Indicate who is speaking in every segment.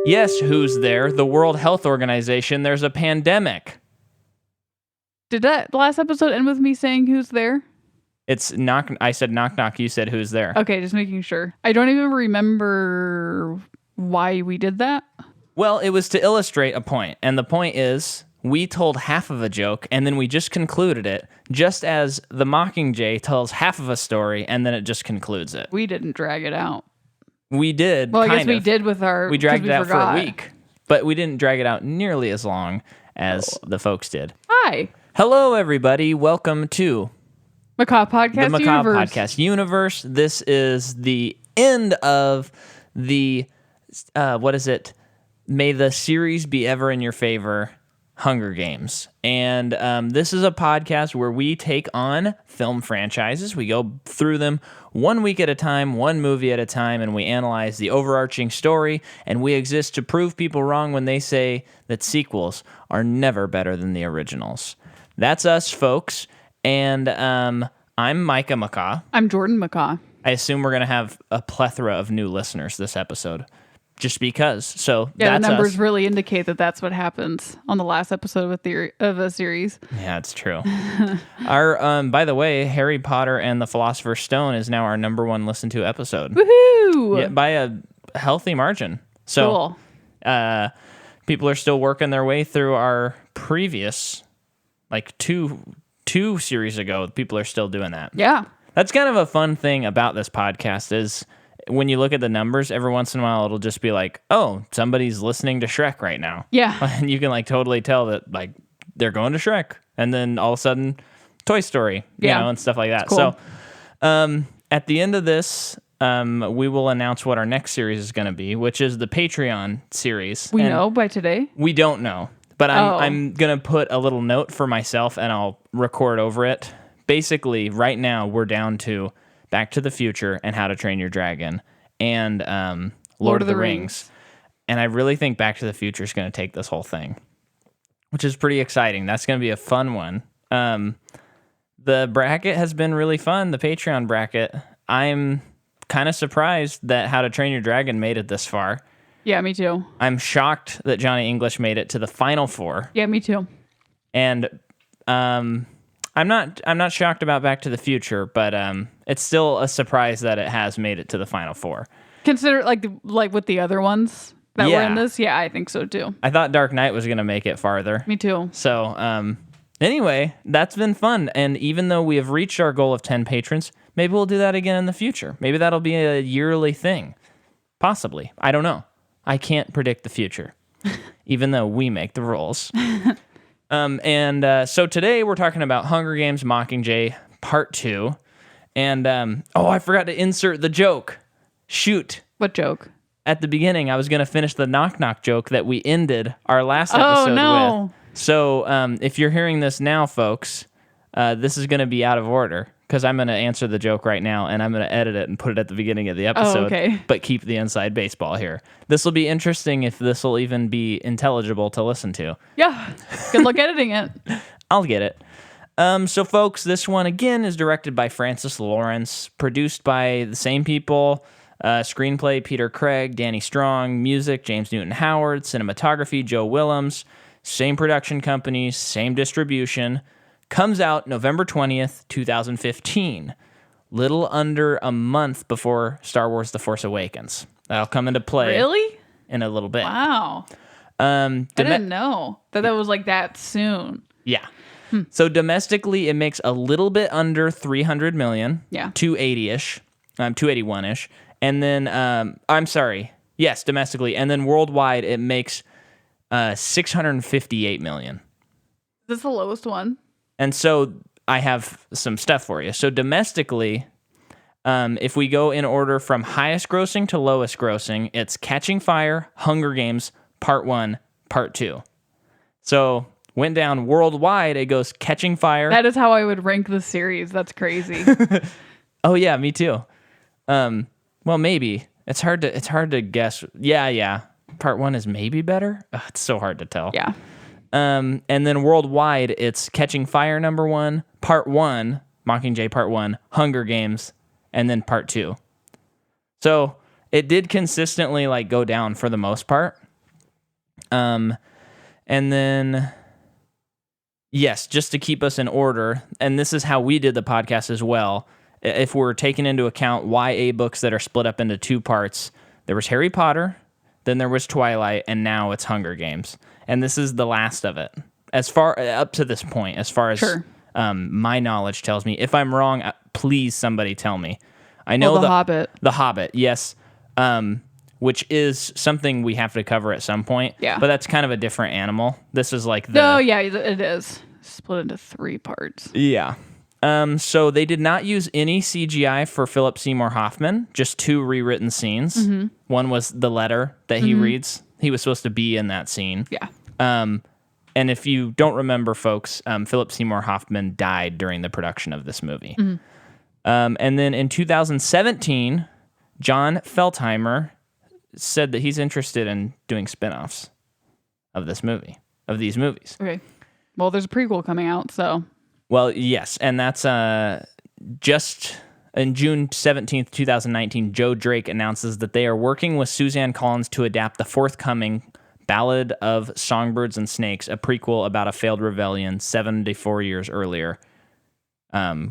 Speaker 1: Yes, who's there? The World Health Organization. There's a pandemic.
Speaker 2: Did that last episode end with me saying who's there?
Speaker 1: It's knock. I said knock knock. You said who's there?
Speaker 2: Okay, just making sure. I don't even remember why we did that.
Speaker 1: Well, it was to illustrate a point, and the point is we told half of a joke, and then we just concluded it, just as the Mockingjay tells half of a story, and then it just concludes it.
Speaker 2: We didn't drag it out.
Speaker 1: We did.
Speaker 2: Well, I guess we did with our.
Speaker 1: We dragged it out
Speaker 2: forgot.
Speaker 1: for a week, but we didn't drag it out nearly as long as the folks did.
Speaker 2: Hi.
Speaker 1: Hello, everybody. Welcome to
Speaker 2: Macabre Podcast
Speaker 1: the Macabre
Speaker 2: Universe.
Speaker 1: Podcast Universe. This is the end of the, what is it? May the series be ever in your favor, Hunger Games. And this is a podcast where we take on film franchises. We go through them 1 week at a time, one movie at a time, and we analyze the overarching story. And we exist to prove people wrong when they say that sequels are never better than the originals. That's us, folks. And I'm Micah Macaw.
Speaker 2: I'm Jordan Macaw.
Speaker 1: I assume we're going to have a plethora of new listeners this episode. Just because. So
Speaker 2: yeah,
Speaker 1: that's
Speaker 2: the numbers
Speaker 1: us.
Speaker 2: really indicate that that's what happens on the last episode of a series.
Speaker 1: Yeah, it's true. Our by the way, Harry Potter and the Philosopher's Stone is now our number one listened to episode.
Speaker 2: Woohoo!
Speaker 1: Yeah, by a healthy margin. So
Speaker 2: cool.
Speaker 1: People are still working their way through our previous, like two series ago. People are still doing that.
Speaker 2: Yeah.
Speaker 1: That's kind of a fun thing about this podcast is when you look at the numbers, every once in a while, it'll just be like, oh, somebody's listening to Shrek right now.
Speaker 2: Yeah.
Speaker 1: And you can like totally tell that like they're going to Shrek. And then all of a sudden, Toy Story, you know, and stuff like that.
Speaker 2: Cool.
Speaker 1: So at the end of this, we will announce what our next series is going to be, which is the Patreon series.
Speaker 2: We know by today?
Speaker 1: We don't know. But I'm going to put a little note for myself and I'll record over it. Basically, right now, we're down to Back to the Future and How to Train Your Dragon and Lord of the Rings. And I really think Back to the Future is going to take this whole thing, which is pretty exciting. That's going to be a fun one. The bracket has been really fun, the Patreon bracket. I'm kind of surprised that How to Train Your Dragon made it this far.
Speaker 2: Yeah, me too.
Speaker 1: I'm shocked that Johnny English made it to the final four.
Speaker 2: Yeah, me too.
Speaker 1: And I'm not shocked about Back to the Future, but it's still a surprise that it has made it to the final four.
Speaker 2: Consider like with the other ones that were in this. Yeah, I think so too.
Speaker 1: I thought Dark Knight was going to make it farther.
Speaker 2: Me too.
Speaker 1: So anyway, that's been fun. And even though we have reached our goal of 10 patrons, maybe we'll do that again in the future. Maybe that'll be a yearly thing. Possibly. I don't know. I can't predict the future, even though we make the rules. So today we're talking about Hunger Games Mockingjay Part 2. And, I forgot to insert the joke. Shoot.
Speaker 2: What joke?
Speaker 1: At the beginning, I was going to finish the knock-knock joke that we ended our last episode with. So if you're hearing this now, folks, this is going to be out of order because I'm going to answer the joke right now, and I'm going to edit it and put it at the beginning of the episode, but keep the inside baseball here. This will be interesting if this will even be intelligible to listen to.
Speaker 2: Yeah, good luck editing it.
Speaker 1: I'll get it. So, folks, this one, again, is directed by Francis Lawrence, produced by the same people, screenplay, Peter Craig, Danny Strong, music, James Newton Howard, cinematography, Joe Willems, same production company, same distribution. Comes out November 20th, 2015, little under a month before Star Wars The Force Awakens. That'll come into play in a little bit.
Speaker 2: Wow. I didn't know that was like that soon.
Speaker 1: Yeah. So domestically, it makes a little bit under 300 million.
Speaker 2: Yeah.
Speaker 1: 280-ish, 281-ish. And then, yes, domestically. And then worldwide, it makes 658 million.
Speaker 2: Is this the lowest one?
Speaker 1: And so I have some stuff for you. So domestically, if we go in order from highest grossing to lowest grossing, it's Catching Fire, Hunger Games, Part 1, Part 2. So went down worldwide, it goes Catching Fire.
Speaker 2: That is how I would rank the series. That's crazy.
Speaker 1: Oh, yeah, me too. Well, maybe. It's hard to guess. Yeah. Part 1 is maybe better? Ugh, it's so hard to tell.
Speaker 2: Yeah.
Speaker 1: And then worldwide, it's Catching Fire number 1, Part 1, Mockingjay Part 1, Hunger Games, and then Part 2. So it did consistently like go down for the most part, And then, yes, just to keep us in order, and this is how we did the podcast as well. If we're taking into account YA books that are split up into two parts, there was Harry Potter, then there was Twilight, and now it's Hunger Games. And this is the last of it, as far up to this point, as far as my knowledge tells me. If I'm wrong, please somebody tell me. I know
Speaker 2: The Hobbit.
Speaker 1: The Hobbit, yes, which is something we have to cover at some point.
Speaker 2: Yeah,
Speaker 1: but that's kind of a different animal. This is like
Speaker 2: it is split into 3 parts.
Speaker 1: Yeah. So they did not use any CGI for Philip Seymour Hoffman, just 2 rewritten scenes. Mm-hmm. One was the letter that he reads. He was supposed to be in that scene.
Speaker 2: Yeah.
Speaker 1: And if you don't remember, folks, Philip Seymour Hoffman died during the production of this movie. Mm-hmm. And then in 2017, John Feldheimer said that he's interested in doing spin-offs of these movies.
Speaker 2: Okay. Well, there's a prequel coming out, so...
Speaker 1: Well, yes, and that's just in June 17th, 2019, Joe Drake announces that they are working with Suzanne Collins to adapt the forthcoming Ballad of Songbirds and Snakes, a prequel about a failed rebellion 74 years earlier.
Speaker 2: I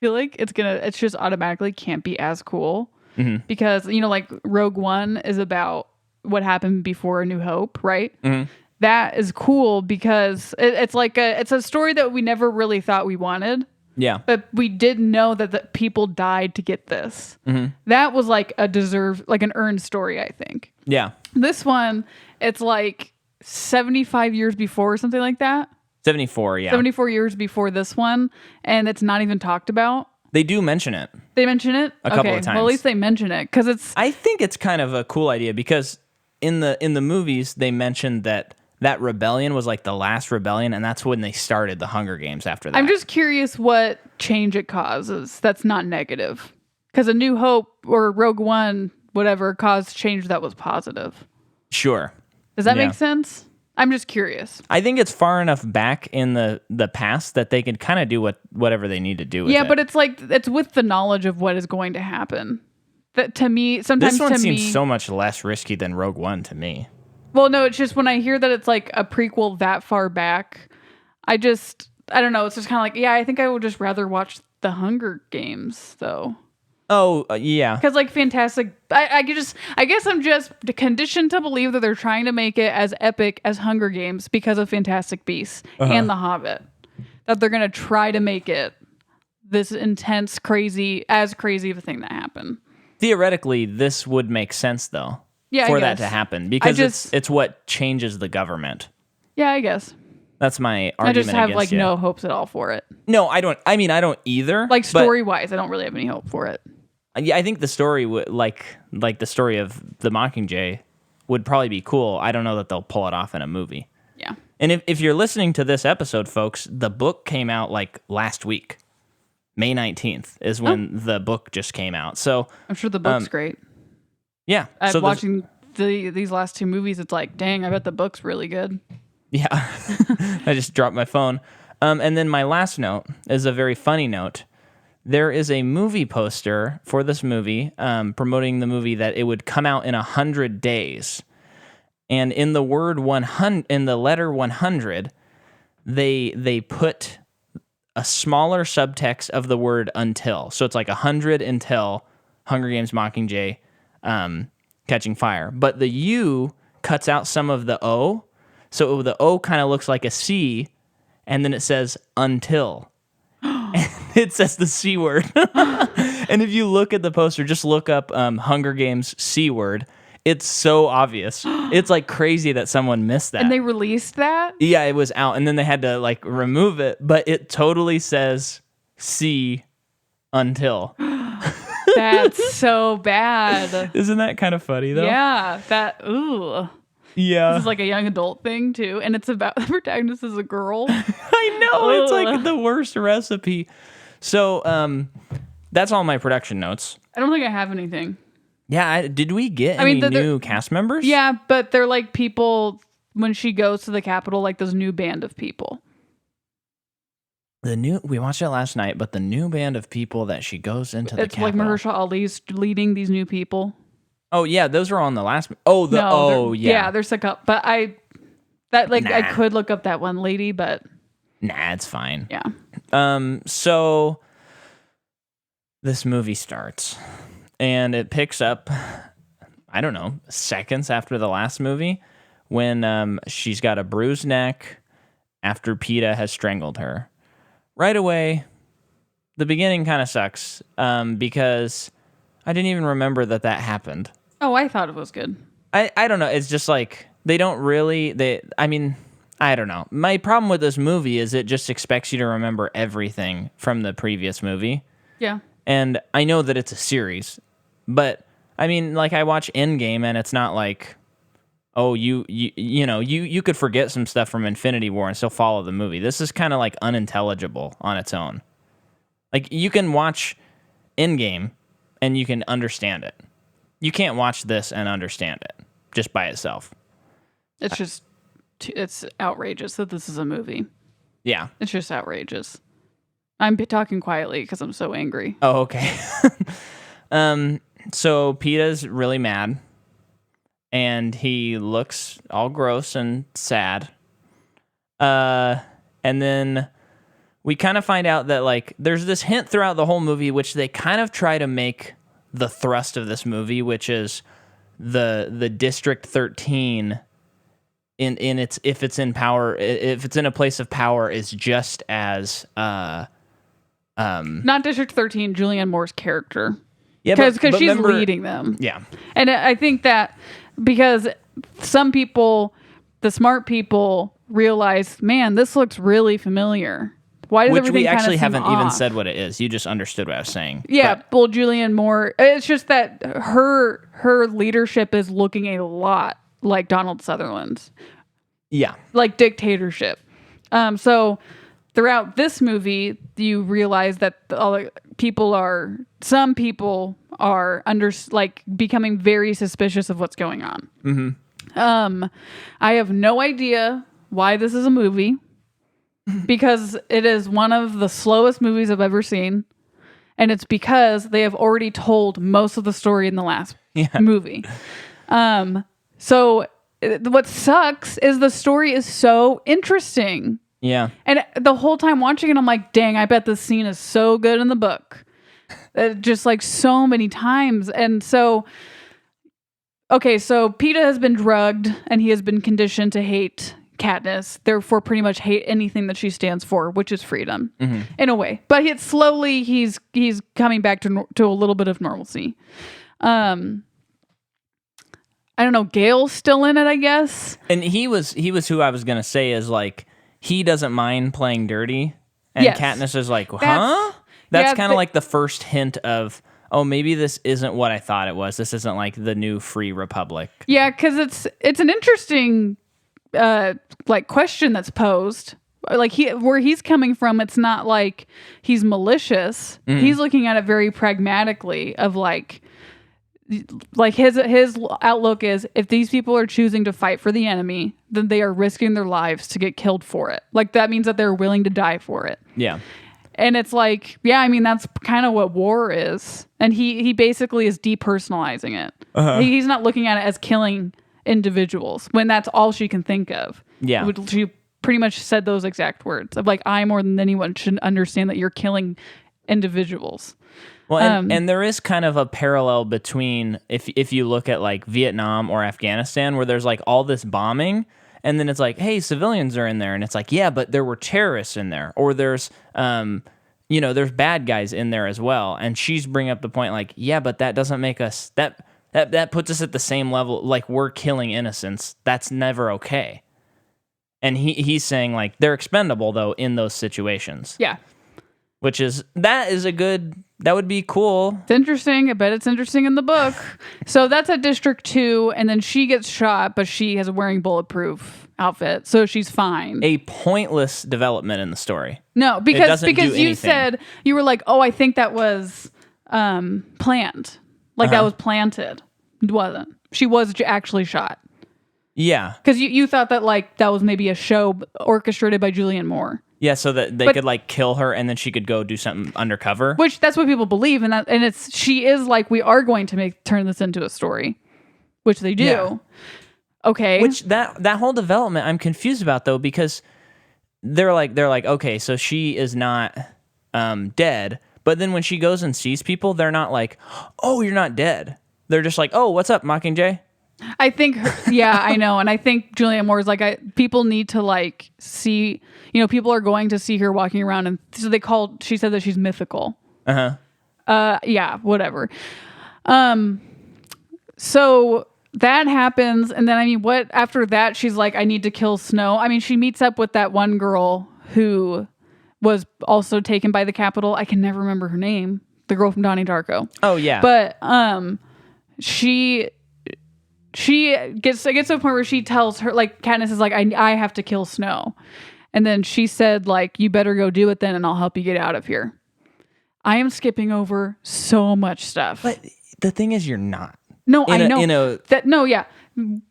Speaker 2: feel like it's just automatically can't be as cool because, like Rogue One is about what happened before A New Hope, right? Mm-hmm. That is cool because it's like it's a story that we never really thought we wanted.
Speaker 1: Yeah.
Speaker 2: But we did know that the people died to get this. Mm-hmm. That was like an earned story, I think.
Speaker 1: Yeah.
Speaker 2: This one, it's like 75 years before or something like that.
Speaker 1: 74, yeah.
Speaker 2: 74 years before this one, and it's not even talked about.
Speaker 1: They do mention it.
Speaker 2: They mention it?
Speaker 1: A couple of times.
Speaker 2: Well, at least they mention it because it's...
Speaker 1: I think it's kind of a cool idea because in the movies, they mentioned that rebellion was like the last rebellion, and that's when they started the Hunger Games after that.
Speaker 2: I'm just curious what change it causes that's not negative. Because A New Hope or Rogue One, whatever, caused change that was positive.
Speaker 1: Sure.
Speaker 2: Does that make sense? I'm just curious.
Speaker 1: I think it's far enough back in the past that they could kind of do whatever they need to do with it.
Speaker 2: Yeah, but it's like, it's with the knowledge of what is going to happen. That to me, sometimes
Speaker 1: this one seems so much less risky than Rogue One to me.
Speaker 2: Well, no, it's just when I hear that it's like a prequel that far back, I don't know. It's just kind of like, I think I would just rather watch The Hunger Games, though.
Speaker 1: Oh, yeah.
Speaker 2: Because like Fantastic, I guess I'm just conditioned to believe that they're trying to make it as epic as Hunger Games because of Fantastic Beasts and The Hobbit. That they're going to try to make it this intense, crazy of a thing that happened.
Speaker 1: Theoretically, this would make sense, though.
Speaker 2: Yeah,
Speaker 1: for that to happen because it's what changes the government.
Speaker 2: Yeah, I guess.
Speaker 1: That's my argument.
Speaker 2: I just have
Speaker 1: against you.
Speaker 2: no hopes at all for it.
Speaker 1: No, I don't. I mean, I don't either.
Speaker 2: Like story wise, I don't really have any hope for it.
Speaker 1: Yeah, I think the story like the story of the Mockingjay would probably be cool. I don't know that they'll pull it off in a movie.
Speaker 2: Yeah.
Speaker 1: And if you're listening to this episode, folks, the book came out like last week. May 19th is when the book just came out. So
Speaker 2: I'm sure the book's great.
Speaker 1: Yeah.
Speaker 2: So watching these last 2 movies, it's like, dang, I bet the book's really good. Yeah.
Speaker 1: I just dropped my phone. And then my last note is a very funny note. There is a movie poster for this movie promoting the movie that it would come out in 100 days. And in the word 100, in the letter 100, they put a smaller subtext of the word until. So it's like 100 until Hunger Games Mockingjay catching fire. But the U cuts out some of the O. So the O kind of looks like a C, and then it says until. And it says the C word. And if you look at the poster, just look up Hunger Games C word. It's so obvious. It's like crazy that someone missed that.
Speaker 2: And they released that?
Speaker 1: Yeah, it was out, and then they had to like remove it, but it totally says C until.
Speaker 2: That's so bad.
Speaker 1: Isn't that kind of funny, though?
Speaker 2: Yeah. Ooh.
Speaker 1: Yeah.
Speaker 2: This is like a young adult thing, too. And it's about the protagonist is a girl.
Speaker 1: I know. It's like the worst recipe. So, that's all my production notes.
Speaker 2: I don't think I have anything.
Speaker 1: Yeah. Did we get any new cast members?
Speaker 2: Yeah, but they're like people, when she goes to the Capitol, like this new band of people.
Speaker 1: We watched it last night, but the new band of people that she goes into the Capitol.
Speaker 2: It's like Mahershala Ali's leading these new people.
Speaker 1: Oh yeah, those are on the last. Oh, yeah.
Speaker 2: There's a couple, but I could look up that one lady, but
Speaker 1: nah, it's fine.
Speaker 2: Yeah.
Speaker 1: So this movie starts, and it picks up, I don't know, seconds after the last movie, when she's got a bruised neck after PETA has strangled her. Right away, the beginning kind of sucks because I didn't even remember that happened.
Speaker 2: Oh, I thought it was good.
Speaker 1: I don't know. It's just like they don't really. I don't know. My problem with this movie is it just expects you to remember everything from the previous movie.
Speaker 2: Yeah.
Speaker 1: And I know that it's a series, but I mean, like I watch Endgame, and it's not like, oh, you could forget some stuff from Infinity War and still follow the movie. This is kind of like unintelligible on its own. Like you can watch Endgame and you can understand it. You can't watch this and understand it just by itself.
Speaker 2: It's outrageous that this is a movie.
Speaker 1: Yeah.
Speaker 2: It's just outrageous. I'm talking quietly because I'm so angry.
Speaker 1: Oh, okay. So PETA's really mad, and he looks all gross and sad. And then we kind of find out that like there's this hint throughout the whole movie, which they kind of try to make the thrust of this movie, which is the District 13 in its if it's in a place of power is just as
Speaker 2: not District 13, Julianne Moore's character.
Speaker 1: Yeah,
Speaker 2: because she's leading them.
Speaker 1: Yeah.
Speaker 2: And I think that because some people, the smart people, realize, man, this looks really familiar. Why does everything kind of seem
Speaker 1: we actually haven't
Speaker 2: off?
Speaker 1: even said what it is. You just understood what I was saying.
Speaker 2: Yeah, well, Julianne Moore. It's just that her leadership is looking a lot like Donald Sutherland's.
Speaker 1: Yeah,
Speaker 2: like dictatorship. So throughout this movie, you realize that some people are becoming very suspicious of what's going on. Mm-hmm. I have no idea why this is a movie. Because it is one of the slowest movies I've ever seen. And it's because they have already told most of the story in the last movie. So what sucks is the story is so interesting.
Speaker 1: Yeah.
Speaker 2: And the whole time watching it, I'm like, dang, I bet this scene is so good in the book. Just like so many times. And so, okay, so PETA has been drugged and he has been conditioned to hate Katniss, therefore pretty much hate anything that she stands for, which is freedom in a way. But he's coming back to a little bit of normalcy. I don't know. Gale's still in it, I guess.
Speaker 1: And he was who I was gonna say is like he doesn't mind playing dirty, and yes. Katniss is like, huh? That's kind of like the first hint of, oh, maybe this isn't what I thought it was. This isn't like the new Free Republic.
Speaker 2: Yeah, because it's an interesting question that's posed. Like where he's coming from, it's not like he's malicious. He's looking at it very pragmatically of like his outlook is, if these people are choosing to fight for the enemy, then they are risking their lives to get killed for it. Like that means that they're willing to die for it.
Speaker 1: Yeah.
Speaker 2: And it's like, yeah, I mean, that's kind of what war is. And he basically is depersonalizing it. Uh-huh. He's not looking at it as killing individuals when that's all she can think of.
Speaker 1: Yeah.
Speaker 2: She pretty much said those exact words of like, I more than anyone should understand that you're killing individuals.
Speaker 1: Well, and there is kind of a parallel between if you look at like Vietnam or Afghanistan, where there's like all this bombing, and then it's like, hey, civilians are in there, and it's like, yeah, but there were terrorists in there, or there's there's bad guys in there as well. And she's bringing up the point like, yeah, but that doesn't make us that puts us at the same level. Like we're killing innocents. That's never okay. And he's saying like they're expendable though in those situations.
Speaker 2: Yeah.
Speaker 1: That would be cool.
Speaker 2: It's interesting. I bet it's interesting in the book. So that's at District 2, and then she gets shot, but she has a wearing bulletproof outfit, so she's fine.
Speaker 1: A pointless development in the story.
Speaker 2: No, because you said, you were like, oh, I think that was planned. Like that was planted. It wasn't. She was actually shot.
Speaker 1: Yeah.
Speaker 2: Because you thought that like that was maybe a show orchestrated by Julianne Moore.
Speaker 1: Yeah, so that they could like kill her and then she could go do something undercover.
Speaker 2: Which that's what people believe, and she is like, we are going to turn this into a story, which they do.
Speaker 1: Yeah.
Speaker 2: Okay.
Speaker 1: Which that whole development I'm confused about though, because they're like, okay, so she is not dead, but then when she goes and sees people, they're not like, oh, you're not dead. They're just like, oh, what's up, Mockingjay?
Speaker 2: I think, yeah, I know. And I think Julianne Moore is like, people need to like see, people are going to see her walking around. And so she said that she's mythical. Yeah, whatever. So that happens. And then, after that, she's like, I need to kill Snow. I mean, she meets up with that one girl who was also taken by the Capitol. I can never remember her name. The girl from Donnie Darko.
Speaker 1: Oh, yeah.
Speaker 2: But, she gets to a point where she tells her, like, Katniss is like, I have to kill Snow. And then she said, like, you better go do it then and I'll help you get out of here. I am skipping over so much stuff.
Speaker 1: But the thing is, you're not.
Speaker 2: No, I know.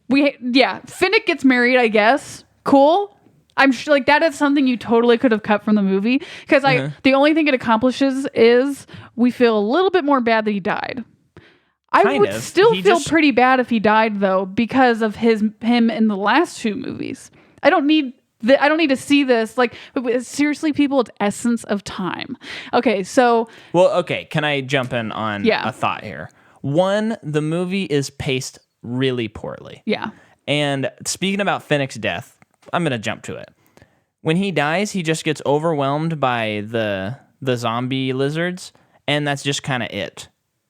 Speaker 2: Finnick gets married, I guess. Cool. I'm sure, like, that is something you totally could have cut from the movie. Because the only thing it accomplishes is we feel a little bit more bad that he died. I would still feel pretty bad if he died, though, because of him in the last two movies. I don't need to see this. Like, seriously, people, it's essence of time. Okay, so...
Speaker 1: Well, okay, can I jump in on a thought here? One, the movie is paced really poorly.
Speaker 2: Yeah.
Speaker 1: And speaking about Finnick's death, I'm going to jump to it. When he dies, he just gets overwhelmed by the zombie lizards, and that's just kind of it.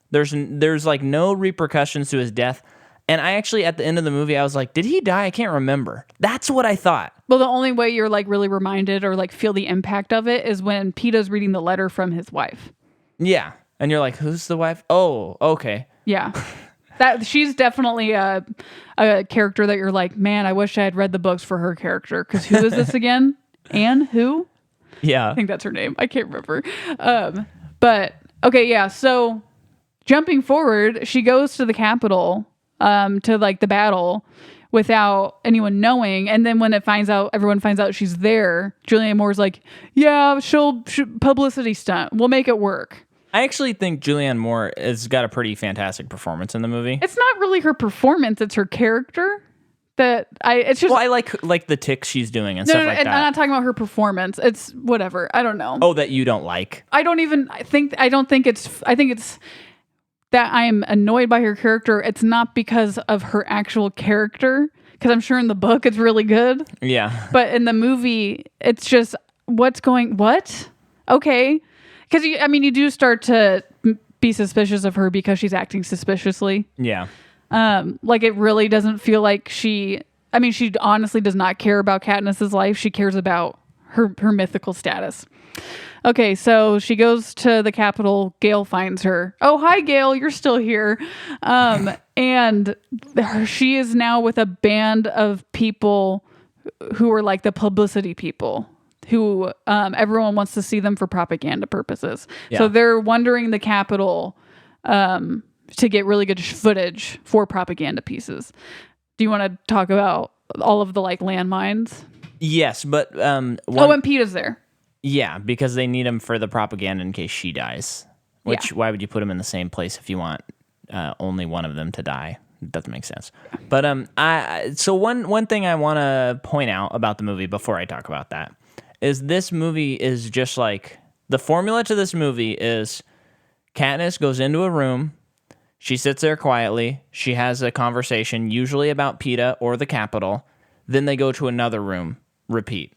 Speaker 1: There's like no repercussions to his death. And I actually, at the end of the movie, I was like, did he die? I can't remember. That's what I thought.
Speaker 2: Well, the only way you're like really reminded or like feel the impact of it is when Peeta's reading the letter from his wife.
Speaker 1: Yeah. And you're like, who's the wife? Oh, okay.
Speaker 2: Yeah. She's definitely a character that you're like, man, I wish I had read the books for her character. Because who is this again? Anne? Who?
Speaker 1: Yeah.
Speaker 2: I think that's her name. I can't remember. But, okay, yeah. So... Jumping forward, she goes to the Capitol, to like the battle without anyone knowing. And then when everyone finds out she's there, Julianne Moore's like, yeah, she'll publicity stunt. We'll make it work.
Speaker 1: I actually think Julianne Moore has got a pretty fantastic performance in the movie.
Speaker 2: It's not really her performance. It's her character. It's just...
Speaker 1: Well, I like the ticks she's doing and stuff like that.
Speaker 2: I'm not talking about her performance. It's whatever. I don't know.
Speaker 1: Oh, that you don't like?
Speaker 2: I think it's... that I'm annoyed by her character. It's not because of her actual character, because I'm sure in the book it's really good.
Speaker 1: Yeah.
Speaker 2: But in the movie, it's just what? Okay. Because you do start to be suspicious of her because she's acting suspiciously.
Speaker 1: Yeah.
Speaker 2: Like it really doesn't feel like she honestly does not care about Katniss's life. She cares about her mythical status. Okay, so she goes to the Capitol. Gale finds her. Oh, hi, Gale. You're still here. And she is now with a band of people who are like the publicity people who everyone wants to see them for propaganda purposes. Yeah. So they're wandering the Capitol to get really good footage for propaganda pieces. Do you want to talk about all of the like landmines?
Speaker 1: Yes, but...
Speaker 2: and Peeta's there.
Speaker 1: Yeah, because they need him for the propaganda in case she dies. Why would you put him in the same place if you want only one of them to die? It doesn't make sense. But so one thing I want to point out about the movie before I talk about that is this movie is just like... The formula to this movie is Katniss goes into a room, she sits there quietly, she has a conversation, usually about Peeta or the Capitol, then they go to another room, repeat.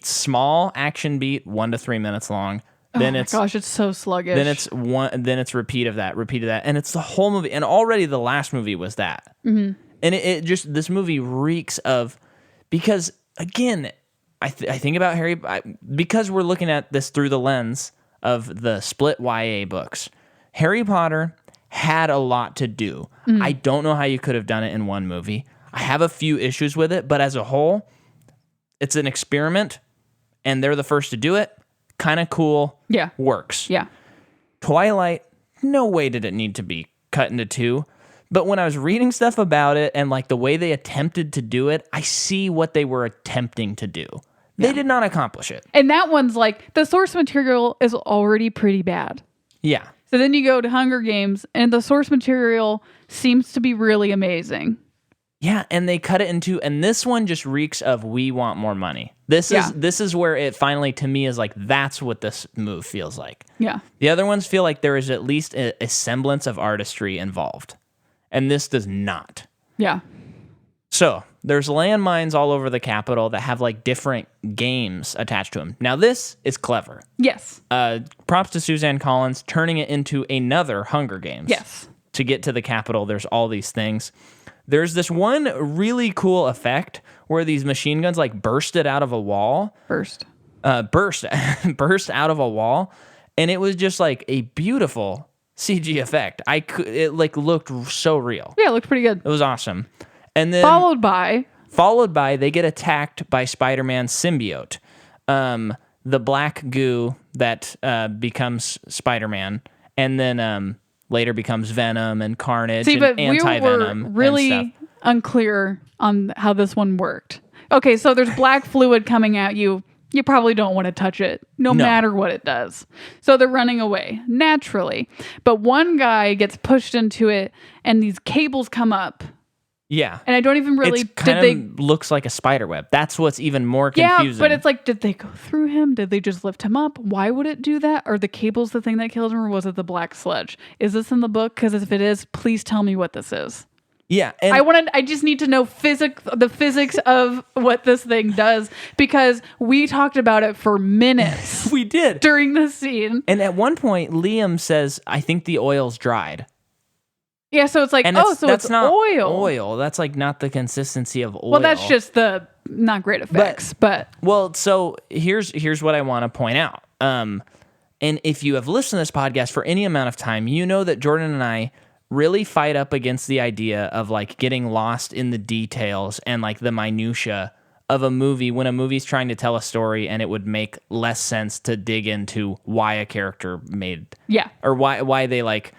Speaker 1: Small action beat, 1 to 3 minutes long. Then
Speaker 2: gosh, it's so sluggish.
Speaker 1: Then it's repeat of that, and it's the whole movie. And already the last movie was that. Mm-hmm. And it just, this movie reeks of, because again, I think about Harry, because we're looking at this through the lens of the split YA books. Harry Potter had a lot to do. Mm-hmm. I don't know how you could have done it in one movie. I have a few issues with it, but as a whole, it's an experiment, and they're the first to do it. Kind of cool.
Speaker 2: Yeah.
Speaker 1: Works.
Speaker 2: Yeah.
Speaker 1: Twilight, no way did it need to be cut into two. But when I was reading stuff about it and like the way they attempted to do it, I see what they were attempting to do. They did not accomplish it.
Speaker 2: And that one's like, the source material is already pretty bad.
Speaker 1: Yeah.
Speaker 2: So then you go to Hunger Games, and the source material seems to be really amazing.
Speaker 1: Yeah, and they cut it into, and this one just reeks of we want more money. This is where it finally, to me, is like, that's what this move feels like.
Speaker 2: Yeah.
Speaker 1: The other ones feel like there is at least a semblance of artistry involved. And this does not.
Speaker 2: Yeah.
Speaker 1: So there's landmines all over the Capitol that have like different games attached to them. Now this is clever.
Speaker 2: Yes.
Speaker 1: Props to Suzanne Collins turning it into another Hunger Games.
Speaker 2: Yes.
Speaker 1: To get to the Capitol, there's all these things. There's this one really cool effect where these machine guns like bursted out of a wall. burst out of a wall, and it was just like a beautiful CG effect. It like looked so real.
Speaker 2: Yeah, it looked pretty good.
Speaker 1: It was awesome. And then
Speaker 2: followed by
Speaker 1: they get attacked by Spider-Man's symbiote, the black goo that becomes Spider-Man, and then later becomes Venom and Carnage and Anti-Venom.
Speaker 2: We were really unclear on how this one worked. Okay, so there's black fluid coming at you. You probably don't want to touch it, no matter what it does. So they're running away, naturally. But one guy gets pushed into it, and these cables come up.
Speaker 1: Yeah.
Speaker 2: And I don't even really...
Speaker 1: looks like a spider web. That's what's even more confusing.
Speaker 2: Yeah, but it's like, did they go through him? Did they just lift him up? Why would it do that? Are the cables the thing that killed him, or was it the black sludge? Is this in the book? Because if it is, please tell me what this is.
Speaker 1: Yeah. And
Speaker 2: I just need to know the physics of what this thing does, because we talked about it for minutes.
Speaker 1: We did.
Speaker 2: During the scene.
Speaker 1: And at one point, Liam says, I think the oil's dried.
Speaker 2: Yeah, so it's like, it's
Speaker 1: not
Speaker 2: oil.
Speaker 1: That's like not the consistency of oil.
Speaker 2: Well, that's just the not great effects, but
Speaker 1: well, so here's what I want to point out. And if you have listened to this podcast for any amount of time, you know that Jordan and I really fight up against the idea of like getting lost in the details and like the minutia of a movie when a movie's trying to tell a story, and it would make less sense to dig into why a character or why they like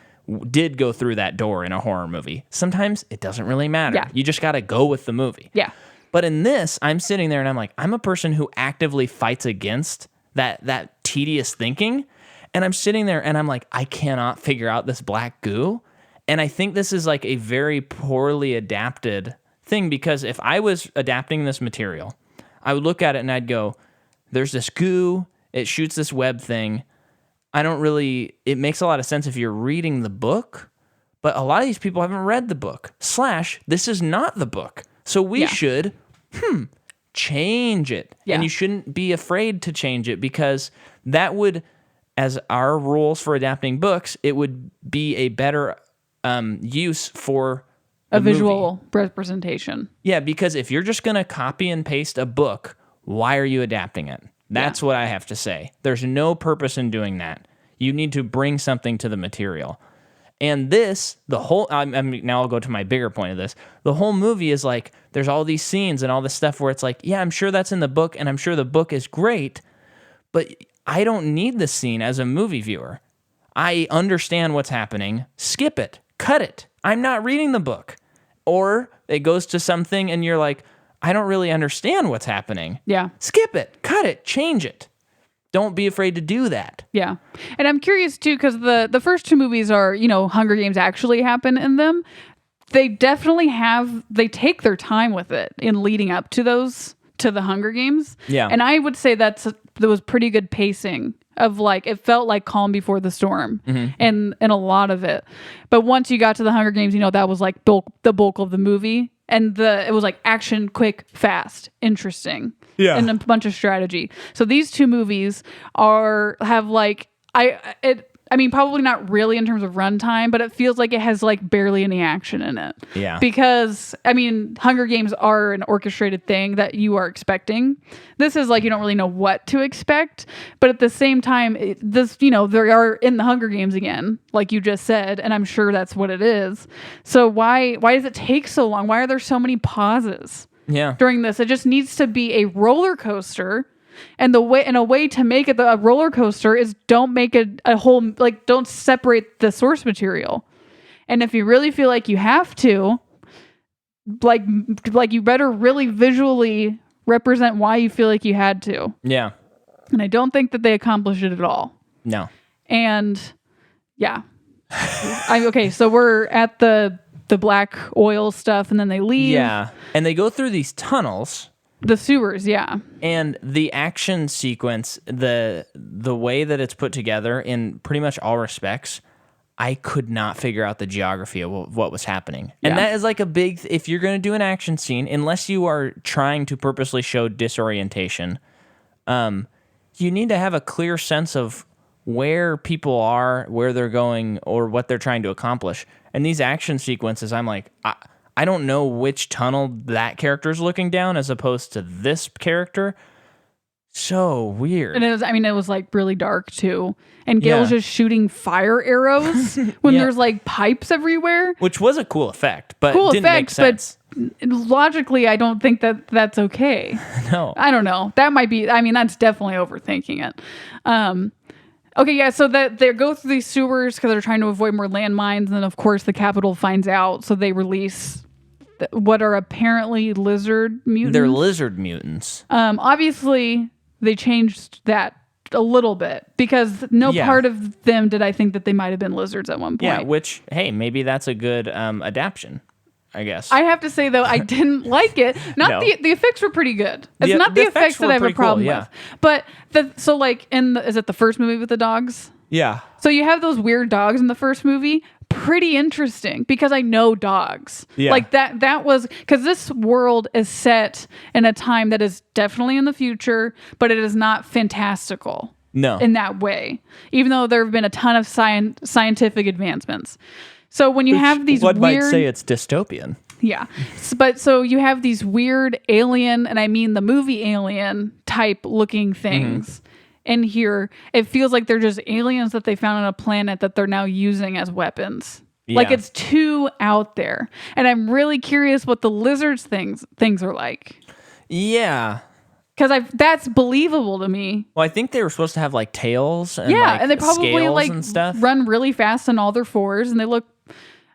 Speaker 1: did go through that door in a horror movie. Sometimes it doesn't really matter.
Speaker 2: Yeah.
Speaker 1: You just got to go with the movie.
Speaker 2: Yeah.
Speaker 1: But in this, I'm sitting there and I'm like, I'm a person who actively fights against that tedious thinking. And I'm sitting there and I'm like, I cannot figure out this black goo. And I think this is like a very poorly adapted thing, because if I was adapting this material, I would look at it and I'd go, there's this goo, it shoots this web thing. It makes a lot of sense if you're reading the book, but a lot of these people haven't read the book. / this is not the book. So we should, change it.
Speaker 2: Yeah.
Speaker 1: And you shouldn't be afraid to change it, because that would, as our rules for adapting books, it would be a better use for
Speaker 2: a visual representation.
Speaker 1: Yeah, because if you're just going to copy and paste a book, why are you adapting it? That's what I have to say. There's no purpose in doing that. You need to bring something to the material. And this, now I'll go to my bigger point of this. The whole movie is like, there's all these scenes and all this stuff where it's like, yeah, I'm sure that's in the book, and I'm sure the book is great, but I don't need this scene as a movie viewer. I understand what's happening. Skip it. Cut it. I'm not reading the book. Or it goes to something and you're like, I don't really understand what's happening.
Speaker 2: Yeah.
Speaker 1: Skip it. Cut it. Change it. Don't be afraid to do that.
Speaker 2: Yeah. And I'm curious too, because the first two movies are, Hunger Games actually happen in them. They definitely they take their time with it in leading up to the Hunger Games.
Speaker 1: Yeah.
Speaker 2: And I would say there was pretty good pacing of like, it felt like Calm Before the Storm and a lot of it. But once you got to the Hunger Games, that was like the bulk of the movie. And it was like action, quick, fast, interesting. Yeah. And a bunch of strategy. So these two movies have like, probably not really in terms of runtime, but it feels like it has like barely any action in it.
Speaker 1: Yeah.
Speaker 2: Because, Hunger Games are an orchestrated thing that you are expecting. This is like, you don't really know what to expect. But at the same time, they are in the Hunger Games again, like you just said, and I'm sure that's what it is. So why does it take so long? Why are there so many pauses?
Speaker 1: Yeah.
Speaker 2: During this? It just needs to be a roller coaster. And a way to make it a roller coaster is don't make it a whole, like, don't separate the source material. And if you really feel like you have to, like you better really visually represent why you feel like you had to.
Speaker 1: Yeah.
Speaker 2: And I don't think that they accomplished it at all.
Speaker 1: No.
Speaker 2: And yeah. Okay, so we're at the black oil stuff, and then they leave.
Speaker 1: Yeah. And they go through these tunnels.
Speaker 2: The sewers, yeah.
Speaker 1: And the action sequence, the way that it's put together in pretty much all respects, I could not figure out the geography of what was happening. And that is like a big, if you're going to do an action scene, unless you are trying to purposely show disorientation, you need to have a clear sense of where people are, where they're going, or what they're trying to accomplish. And these action sequences, I'm like, I don't know which tunnel that character is looking down as opposed to this character. So weird.
Speaker 2: And it was like really dark too. And Gail's just shooting fire arrows when there's like pipes everywhere.
Speaker 1: Which was a cool effect, but didn't make sense.
Speaker 2: But logically, I don't think that that's okay.
Speaker 1: No.
Speaker 2: I don't know. That might be, that's definitely overthinking it. Okay, yeah, so that they go through these sewers because they're trying to avoid more landmines, and then of course the Capitol finds out, so they release what are apparently lizard mutants.
Speaker 1: They're lizard mutants.
Speaker 2: Obviously, they changed that a little bit because no part of them did I think that they might have been lizards at one point.
Speaker 1: Yeah, which, hey, maybe that's a good adaptation, I guess.
Speaker 2: I have to say, though, I didn't like it. The effects were pretty good. It's not the effects that I have a problem with. But, is it the first movie with the dogs?
Speaker 1: Yeah.
Speaker 2: So you have those weird dogs in the first movie. Pretty interesting because I know dogs.
Speaker 1: Yeah.
Speaker 2: Like that was because this world is set in a time that is definitely in the future, but it is not fantastical.
Speaker 1: No.
Speaker 2: In that way, even though there have been a ton of scientific advancements. So when you have these
Speaker 1: one
Speaker 2: weird,
Speaker 1: might say it's dystopian.
Speaker 2: Yeah. But so you have these weird alien, and I mean the movie Alien type looking things in here. It feels like they're just aliens that they found on a planet that they're now using as weapons. Yeah. Like it's too out there. And I'm really curious what the lizards things are like.
Speaker 1: Yeah.
Speaker 2: Because that's believable to me.
Speaker 1: Well, I think they were supposed to have like tails and
Speaker 2: and they probably like
Speaker 1: and stuff.
Speaker 2: Run really fast on all their fours, and they look.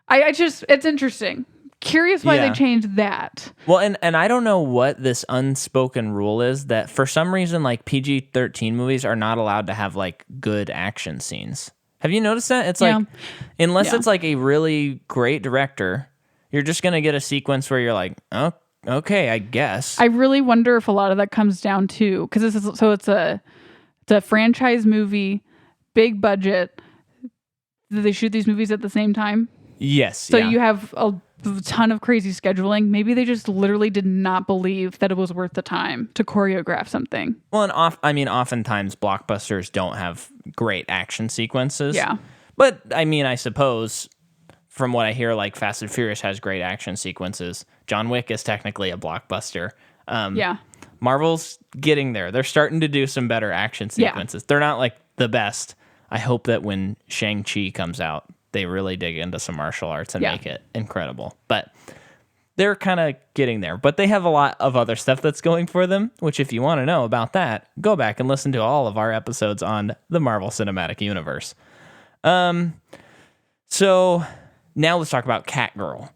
Speaker 2: It's interesting. Curious why they changed that.
Speaker 1: Well, and I don't know what this unspoken rule is that for some reason like PG-13 movies are not allowed to have like good action scenes. Have you noticed that? It's like unless it's like a really great director, you're just gonna get a sequence where you're like, oh. Okay, I guess.
Speaker 2: I really wonder if a lot of that comes down to because it's a franchise movie, big budget. Do they shoot these movies at the same time?
Speaker 1: Yes.
Speaker 2: So you have a ton of crazy scheduling. Maybe they just literally did not believe that it was worth the time to choreograph something.
Speaker 1: Well, and oftentimes blockbusters don't have great action sequences.
Speaker 2: Yeah.
Speaker 1: But I suppose from what I hear, like Fast and Furious has great action sequences. John Wick is technically a blockbuster. Marvel's getting there. They're starting to do some better action sequences. They're not like the best. I hope that when Shang-Chi comes out, they really dig into some martial arts and make it incredible. But they're kind of getting there. But they have a lot of other stuff that's going for them, which if you want to know about that, go back and listen to all of our episodes on the Marvel Cinematic Universe. So now let's talk about Catgirl.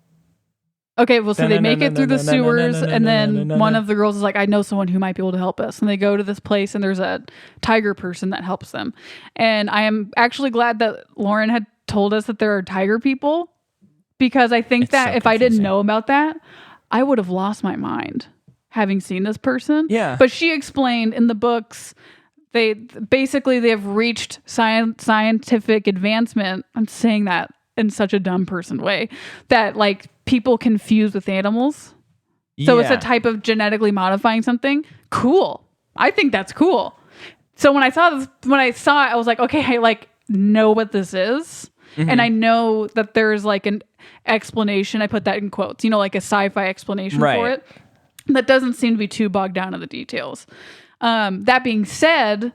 Speaker 2: Okay, well, so they make it through the sewers, and then one of the girls is like, I know someone who might be able to help us. And they go to this place, and there's a tiger person that helps them. And I am actually glad that Lauren had told us that there are tiger people, because I think that if I didn't know about that, I would have lost my mind having seen this person.
Speaker 1: Yeah.
Speaker 2: But she explained in the books, they have reached scientific advancement. I'm saying that in such a dumb person way, that like people confuse with animals. So it's a type of genetically modifying something. Cool. I think that's cool. So when I saw it, I was like, okay, I like know what this is. And I know that there's like an explanation. I put that in quotes, like a sci-fi explanation for it. That doesn't seem to be too bogged down in the details. That being said,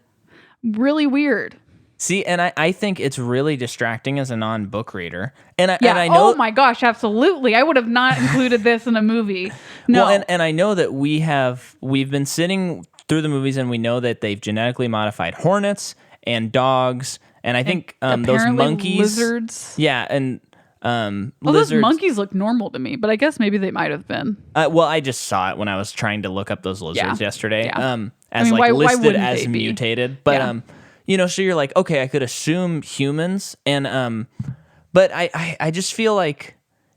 Speaker 2: really weird.
Speaker 1: See, and I think it's really distracting as a non-book reader. And I know,
Speaker 2: oh my gosh, absolutely. I would have not included this in a movie. No.
Speaker 1: Well, and I know that we've been sitting through the movies and we know that they've genetically modified hornets and dogs and I think those monkeys,
Speaker 2: lizards.
Speaker 1: Yeah, and
Speaker 2: Well, those monkeys look normal to me, but I guess maybe they might have been.
Speaker 1: Well, I just saw it when I was trying to look up those lizards yesterday.
Speaker 2: Yeah.
Speaker 1: As
Speaker 2: why
Speaker 1: listed as
Speaker 2: they be?
Speaker 1: mutated. But so you're like, okay, I could assume humans, and but I just feel like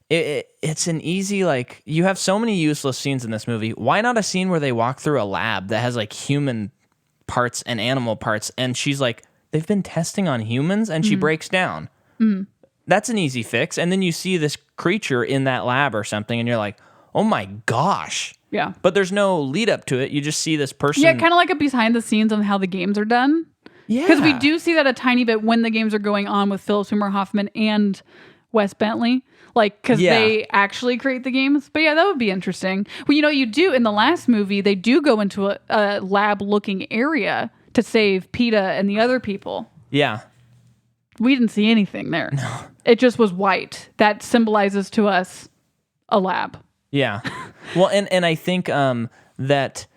Speaker 1: it's an easy, like, you have so many useless scenes in this movie. Why not a scene where they walk through a lab that has like human parts and animal parts, and she's like, they've been testing on humans, and she breaks down. That's an easy fix. And then you see this creature in that lab or something, and you're like, oh my gosh.
Speaker 2: Yeah.
Speaker 1: But there's no lead up to it. You just see this person.
Speaker 2: Yeah, kind of like a behind the scenes on how the games are done.
Speaker 1: Yeah.
Speaker 2: Because we do see that a tiny bit when the games are going on with Philip Seymour Hoffman and Wes Bentley. Like, because they actually create the games. But yeah, that would be interesting. Well, you do, in the last movie, they do go into a lab-looking area to save PETA and the other people.
Speaker 1: Yeah.
Speaker 2: We didn't see anything there. No. It just was white. That symbolizes to us a lab.
Speaker 1: Yeah. Well, and I think that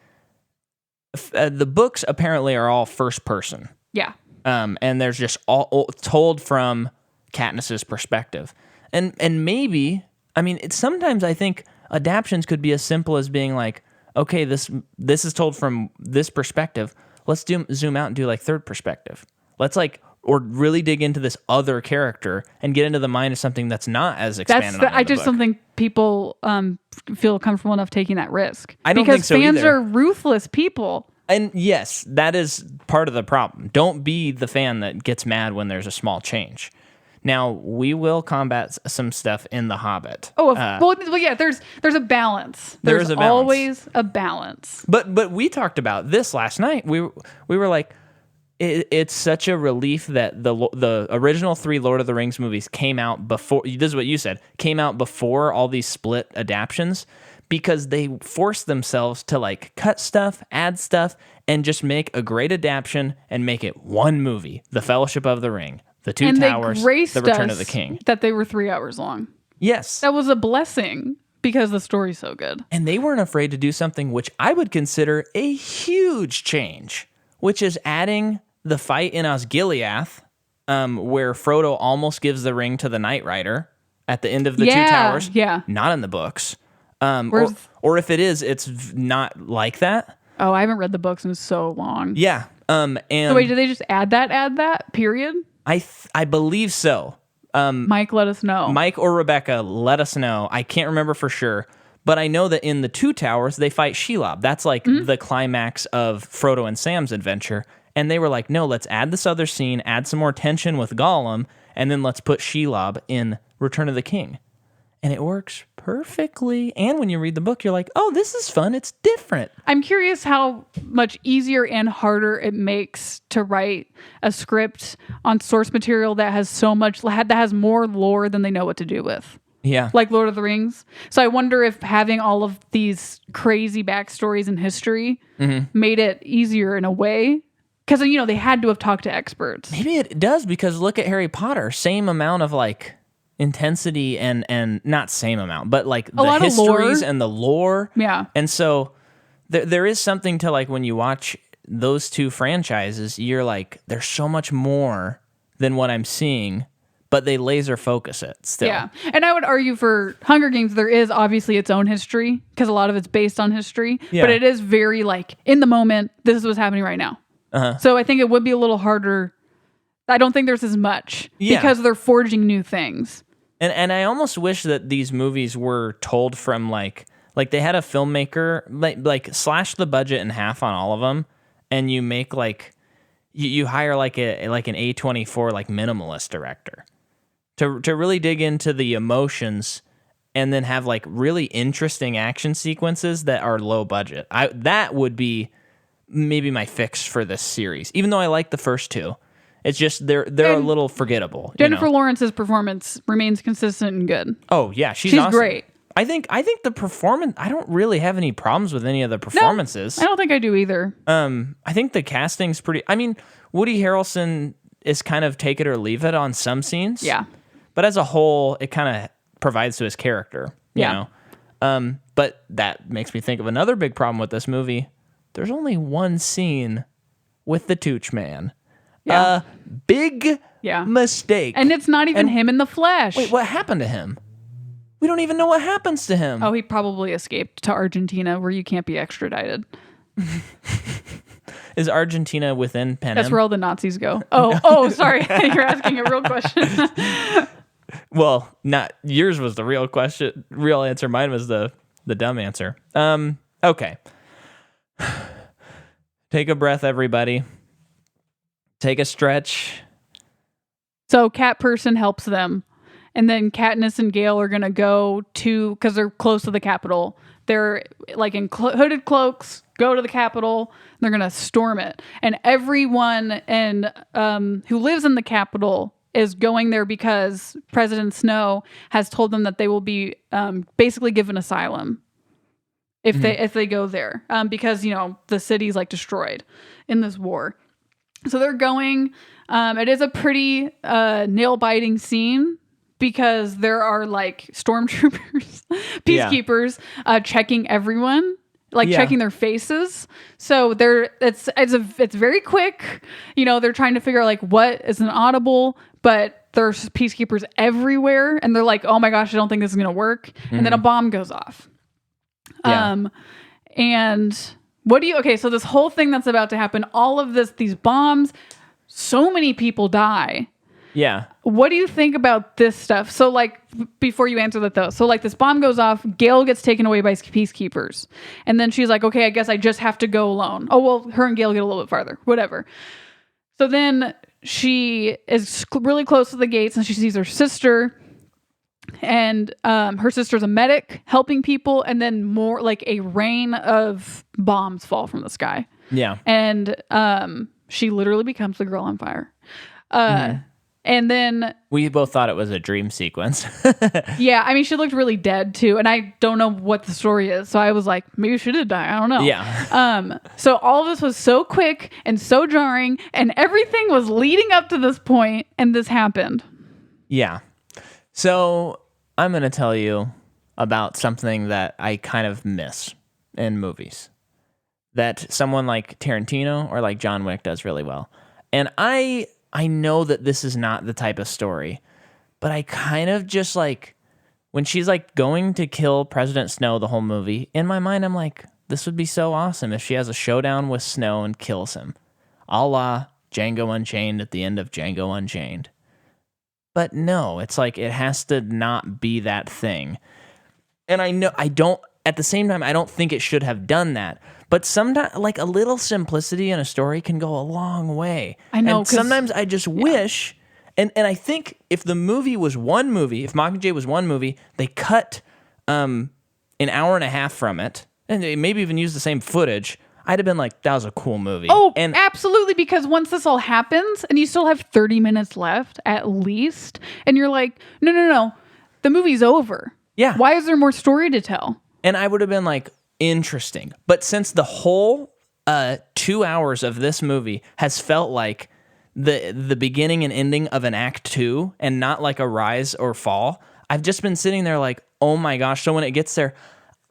Speaker 1: the books apparently are all first person.
Speaker 2: Yeah.
Speaker 1: And there's just all told from Katniss's perspective. And maybe, I mean, sometimes I think adaptions could be as simple as being like, okay, this is told from this perspective. Let's zoom out and do like third perspective. Let's or really dig into this other character and get into the mind of something that's not as expanded on.
Speaker 2: I just don't think people feel comfortable enough taking that risk.
Speaker 1: I don't think so
Speaker 2: because fans
Speaker 1: either.
Speaker 2: are ruthless people.
Speaker 1: And yes, that is part of the problem. Don't be the fan that gets mad when there's a small change. Now, we will combat some stuff in The Hobbit.
Speaker 2: Oh, well, yeah, there's a balance. There's always a balance.
Speaker 1: But we talked about this last night. We were like, it's such a relief that the original 3 Lord of the Rings movies came out before. This is what you said. Came out before all these split adaptions, because they forced themselves to like cut stuff, add stuff, and just make a great adaptation and make it one movie. The Fellowship of the Ring, The Two Towers, The Return of the King.
Speaker 2: That they were 3 hours long.
Speaker 1: Yes,
Speaker 2: that was a blessing because the story's so good.
Speaker 1: And they weren't afraid to do something which I would consider a huge change, which is adding the fight in Osgiliath, where Frodo almost gives the ring to the Knight Rider at the end of the Two Towers.
Speaker 2: Yeah.
Speaker 1: Not in the books. Or if it is, it's not like that.
Speaker 2: Oh, I haven't read the books in so long.
Speaker 1: Yeah. And
Speaker 2: so wait, did they just add that, period?
Speaker 1: I believe so.
Speaker 2: Mike, let us know.
Speaker 1: Mike or Rebecca, let us know. I can't remember for sure. But I know that in the Two Towers, they fight Shelob. That's like the climax of Frodo and Sam's adventure. And they were like, no, let's add this other scene, add some more tension with Gollum, and then let's put Shelob in Return of the King. And it works perfectly. And when you read the book, you're like, oh, this is fun. It's different.
Speaker 2: I'm curious how much easier and harder it makes to write a script on source material that has that has more lore than they know what to do with.
Speaker 1: Yeah.
Speaker 2: Like Lord of the Rings. So I wonder if having all of these crazy backstories and history made it easier in a way. Because, they had to have talked to experts.
Speaker 1: Maybe it does, because look at Harry Potter. Same amount of, like, intensity and not same amount, but, like, the histories and the lore.
Speaker 2: Yeah.
Speaker 1: And so there is something to, like, when you watch those two franchises, you're like, there's so much more than what I'm seeing, but they laser focus it still.
Speaker 2: Yeah. And I would argue for Hunger Games, there is obviously its own history, because a lot of it's based on history. Yeah. But it is very, like, in the moment, this is what's happening right now. So I think it would be a little harder. I don't think there's as much because they're forging new things.
Speaker 1: And I almost wish that these movies were told from like they had a filmmaker like slash the budget in half on all of them, and you make like you hire like an A24 like minimalist director to really dig into the emotions, and then have like really interesting action sequences that are low budget. That would be maybe my fix for this series, even though I like the first two. It's just they're a little forgettable.
Speaker 2: Jennifer Lawrence's performance remains consistent and good.
Speaker 1: Oh yeah, she's awesome.
Speaker 2: Great.
Speaker 1: I think the performance. I don't really have any problems with any of the performances.
Speaker 2: No, I don't think I do either.
Speaker 1: I think the casting's pretty. I mean, Woody Harrelson is kind of take it or leave it on some scenes.
Speaker 2: Yeah,
Speaker 1: but as a whole, it kind of provides to his character. You know. But that makes me think of another big problem with this movie. There's only one scene with the Tooch Man.
Speaker 2: Yeah.
Speaker 1: Big
Speaker 2: Yeah.
Speaker 1: mistake.
Speaker 2: And it's not even him in the flesh.
Speaker 1: Wait, what happened to him? We don't even know what happens to him.
Speaker 2: Oh, he probably escaped to Argentina where you can't be extradited.
Speaker 1: Is Argentina within Panem?
Speaker 2: That's where all the Nazis go. Oh, sorry. You're asking a real question.
Speaker 1: Well, not yours was the real question, real answer. Mine was the dumb answer. Okay. Take a breath, everybody. Take a stretch.
Speaker 2: So Cat Person helps them. And then Katniss and Gale are going to go to, because they're close to the Capitol. They're like in hooded cloaks, go to the Capitol. They're going to storm it. And everyone who lives in the Capitol is going there because President Snow has told them that they will be basically given asylum if they go there, because the city's like destroyed in this war. So they're going. It is a pretty nail biting scene because there are like stormtroopers, peacekeepers checking everyone. Checking their faces. So it's very quick. They're trying to figure out like what is an audible, but there's peacekeepers everywhere and they're like, oh my gosh, I don't think this is going to work. Mm-hmm. And then a bomb goes off. Yeah. And so this whole thing that's about to happen, all of these bombs, so many people die.
Speaker 1: Yeah.
Speaker 2: What do you think about this stuff? So, before you answer that, though, so, this bomb goes off, Gale gets taken away by peacekeepers. And then she's like, okay, I guess I just have to go alone. Oh, well, her and Gale get a little bit farther. Whatever. So then she is really close to the gates and she sees her sister. And her sister's a medic helping people. And then more like a rain of bombs fall from the sky.
Speaker 1: Yeah.
Speaker 2: And she literally becomes the girl on fire. And then
Speaker 1: we both thought it was a dream sequence.
Speaker 2: Yeah, I mean, she looked really dead too, and I don't know what the story is. So I was like, maybe she did die. I don't know.
Speaker 1: Yeah.
Speaker 2: So all of this was so quick and so jarring, and everything was leading up to this point, and this happened.
Speaker 1: Yeah. So I'm going to tell you about something that I kind of miss in movies that someone like Tarantino or like John Wick does really well. And I know that this is not the type of story, but I kind of just when she's going to kill President Snow the whole movie, in my mind, I'm like, this would be so awesome if she has a showdown with Snow and kills him. A la Django Unchained at the end of Django Unchained. But no, it's it has to not be that thing. And at the same time, I don't think it should have done that. But sometimes, a little simplicity in a story can go a long way.
Speaker 2: I know.
Speaker 1: And sometimes I just wish, and I think if the movie was one movie, if Mockingjay was one movie, they cut an hour and a half from it, and they maybe even use the same footage, I'd have been like, that was a cool movie.
Speaker 2: Oh, and absolutely, because once this all happens, and you still have 30 minutes left, at least, and you're like, no, the movie's over.
Speaker 1: Yeah.
Speaker 2: Why is there more story to tell?
Speaker 1: And I would have been like, interesting. But since the whole 2 hours of this movie has felt like the beginning and ending of an act 2 and not like a rise or fall, I've just been sitting there like, oh my gosh. So when it gets there,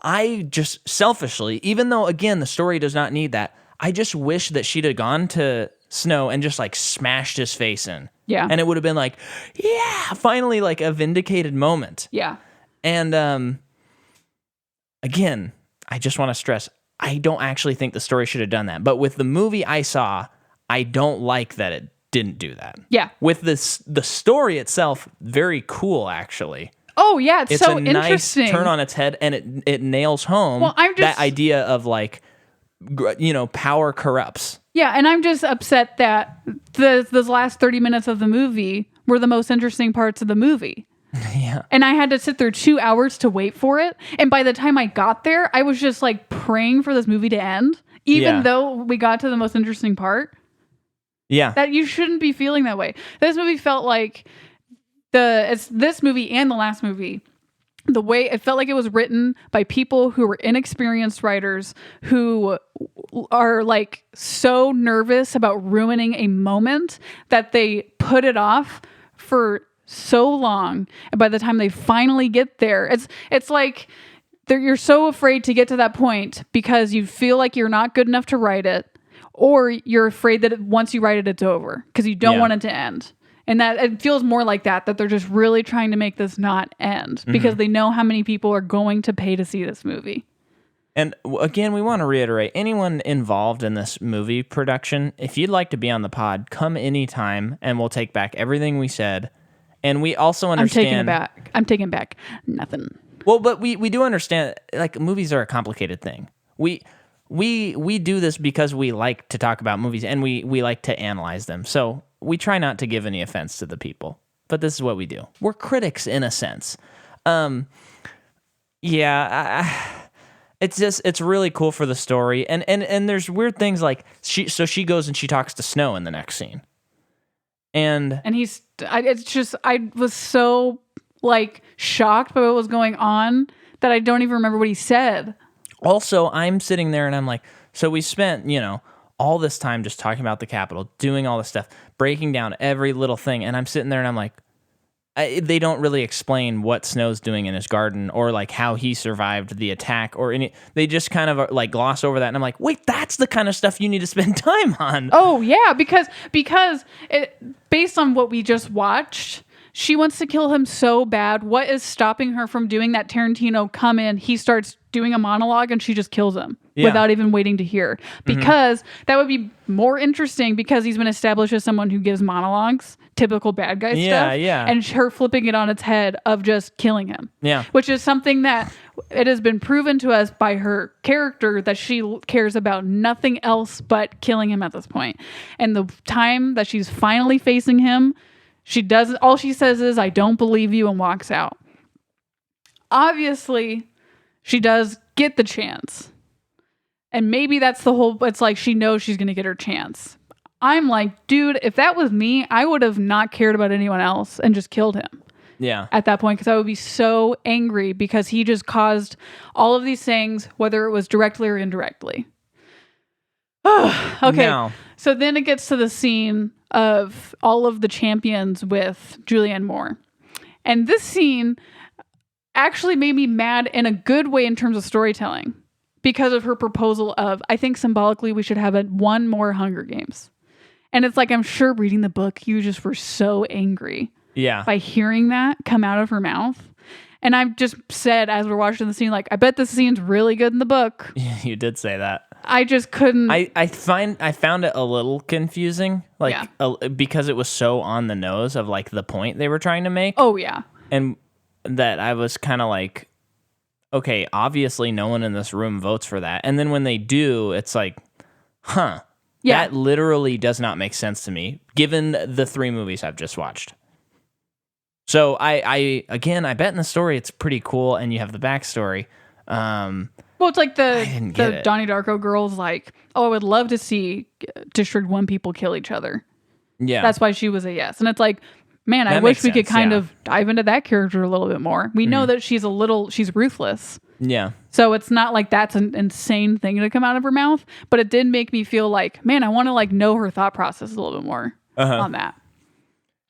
Speaker 1: I just selfishly, even though again the story does not need that, I just wish that she'd have gone to Snow and just smashed his face in.
Speaker 2: Yeah.
Speaker 1: And it would have been like, yeah, finally a vindicated moment.
Speaker 2: Yeah.
Speaker 1: And again, I just want to stress, I don't actually think the story should have done that. But with the movie I saw, I don't like that it didn't do that.
Speaker 2: Yeah.
Speaker 1: With the story itself, very cool, actually.
Speaker 2: Oh, yeah. It's so
Speaker 1: a nice
Speaker 2: interesting.
Speaker 1: Turn on its head, and it nails home that idea of power corrupts.
Speaker 2: Yeah, and I'm just upset that those last 30 minutes of the movie were the most interesting parts of the movie.
Speaker 1: Yeah.
Speaker 2: And I had to sit there 2 hours to wait for it. And by the time I got there, I was just praying for this movie to end, even though we got to the most interesting part.
Speaker 1: Yeah.
Speaker 2: That you shouldn't be feeling that way. This movie felt like this movie and the last movie, the way it felt like it was written by people who were inexperienced writers who are so nervous about ruining a moment that they put it off for so long, and by the time they finally get there, it's like you're so afraid to get to that point because you feel like you're not good enough to write it, or you're afraid that once you write it, it's over because you don't want it to end. And that it feels more like that they're just really trying to make this not end because they know how many people are going to pay to see this movie.
Speaker 1: And again, we want to reiterate, anyone involved in this movie production, if you'd like to be on the pod, come anytime and we'll take back everything we said. And we also understand...
Speaker 2: I'm taking back nothing.
Speaker 1: Well, but we do understand, like, movies are a complicated thing. We do this because we like to talk about movies and we like to analyze them. So we try not to give any offense to the people, but this is what we do. We're critics in a sense. It's really cool for the story. And there's weird things like she goes and she talks to Snow in the next scene. And I was so like shocked by what was going on that I don't even remember what he said. Also, I'm sitting there and I'm like, so we spent, all this time just talking about the Capitol, doing all this stuff, breaking down every little thing. And I'm sitting there and I'm like, they don't really explain what Snow's doing in his garden or like how he survived the attack or any. They just kind of like gloss over that. And I'm like, wait, that's the kind of stuff you need to spend time on.
Speaker 2: Oh, yeah, because based on what we just watched, she wants to kill him so bad. What is stopping her from doing that? Tarantino come in, he starts doing a monologue and she just kills him without even waiting to hear. Because that would be more interesting because he's been established as someone who gives monologues, typical bad guy stuff.
Speaker 1: Yeah.
Speaker 2: And her flipping it on its head of just killing him.
Speaker 1: Yeah.
Speaker 2: Which is something that it has been proven to us by her character that she cares about nothing else but killing him at this point. And the time that she's finally facing him, all she says is, "I don't believe you," and walks out. Obviously, she does get the chance. And maybe that's it's like she knows she's going to get her chance. I'm like, dude, if that was me, I would have not cared about anyone else and just killed him.
Speaker 1: Yeah.
Speaker 2: At that point, because I would be so angry because he just caused all of these things, whether it was directly or indirectly. Okay.
Speaker 1: Now,
Speaker 2: so then it gets to the scene of all of the champions with Julianne Moore. And this scene actually made me mad in a good way in terms of storytelling because of her proposal of, I think symbolically we should have one more Hunger Games. And it's like, I'm sure reading the book, you just were so angry by hearing that come out of her mouth. And I've just said, as we're watching the scene, like, I bet this scene's really good in the book.
Speaker 1: You did say that.
Speaker 2: I just couldn't.
Speaker 1: I found it a little confusing, like because it was so on the nose of like the point they were trying to make.
Speaker 2: Oh yeah,
Speaker 1: and that I was kind of like, okay, obviously no one in this room votes for that. And then when they do, it's like, that literally does not make sense to me, given the 3 movies I've just watched. So I bet in the story it's pretty cool, and you have the backstory.
Speaker 2: Well, it's like the Donnie Darko girl's like, oh, I would love to see District 1 people kill each other. Yeah. That's why she was a yes. And it's like, man, I wish we could kind of dive into that character a little bit more. We know that she's ruthless. Yeah. So it's not like that's an insane thing to come out of her mouth, but it did make me feel like, man, I want to like know her thought process a little bit more on that.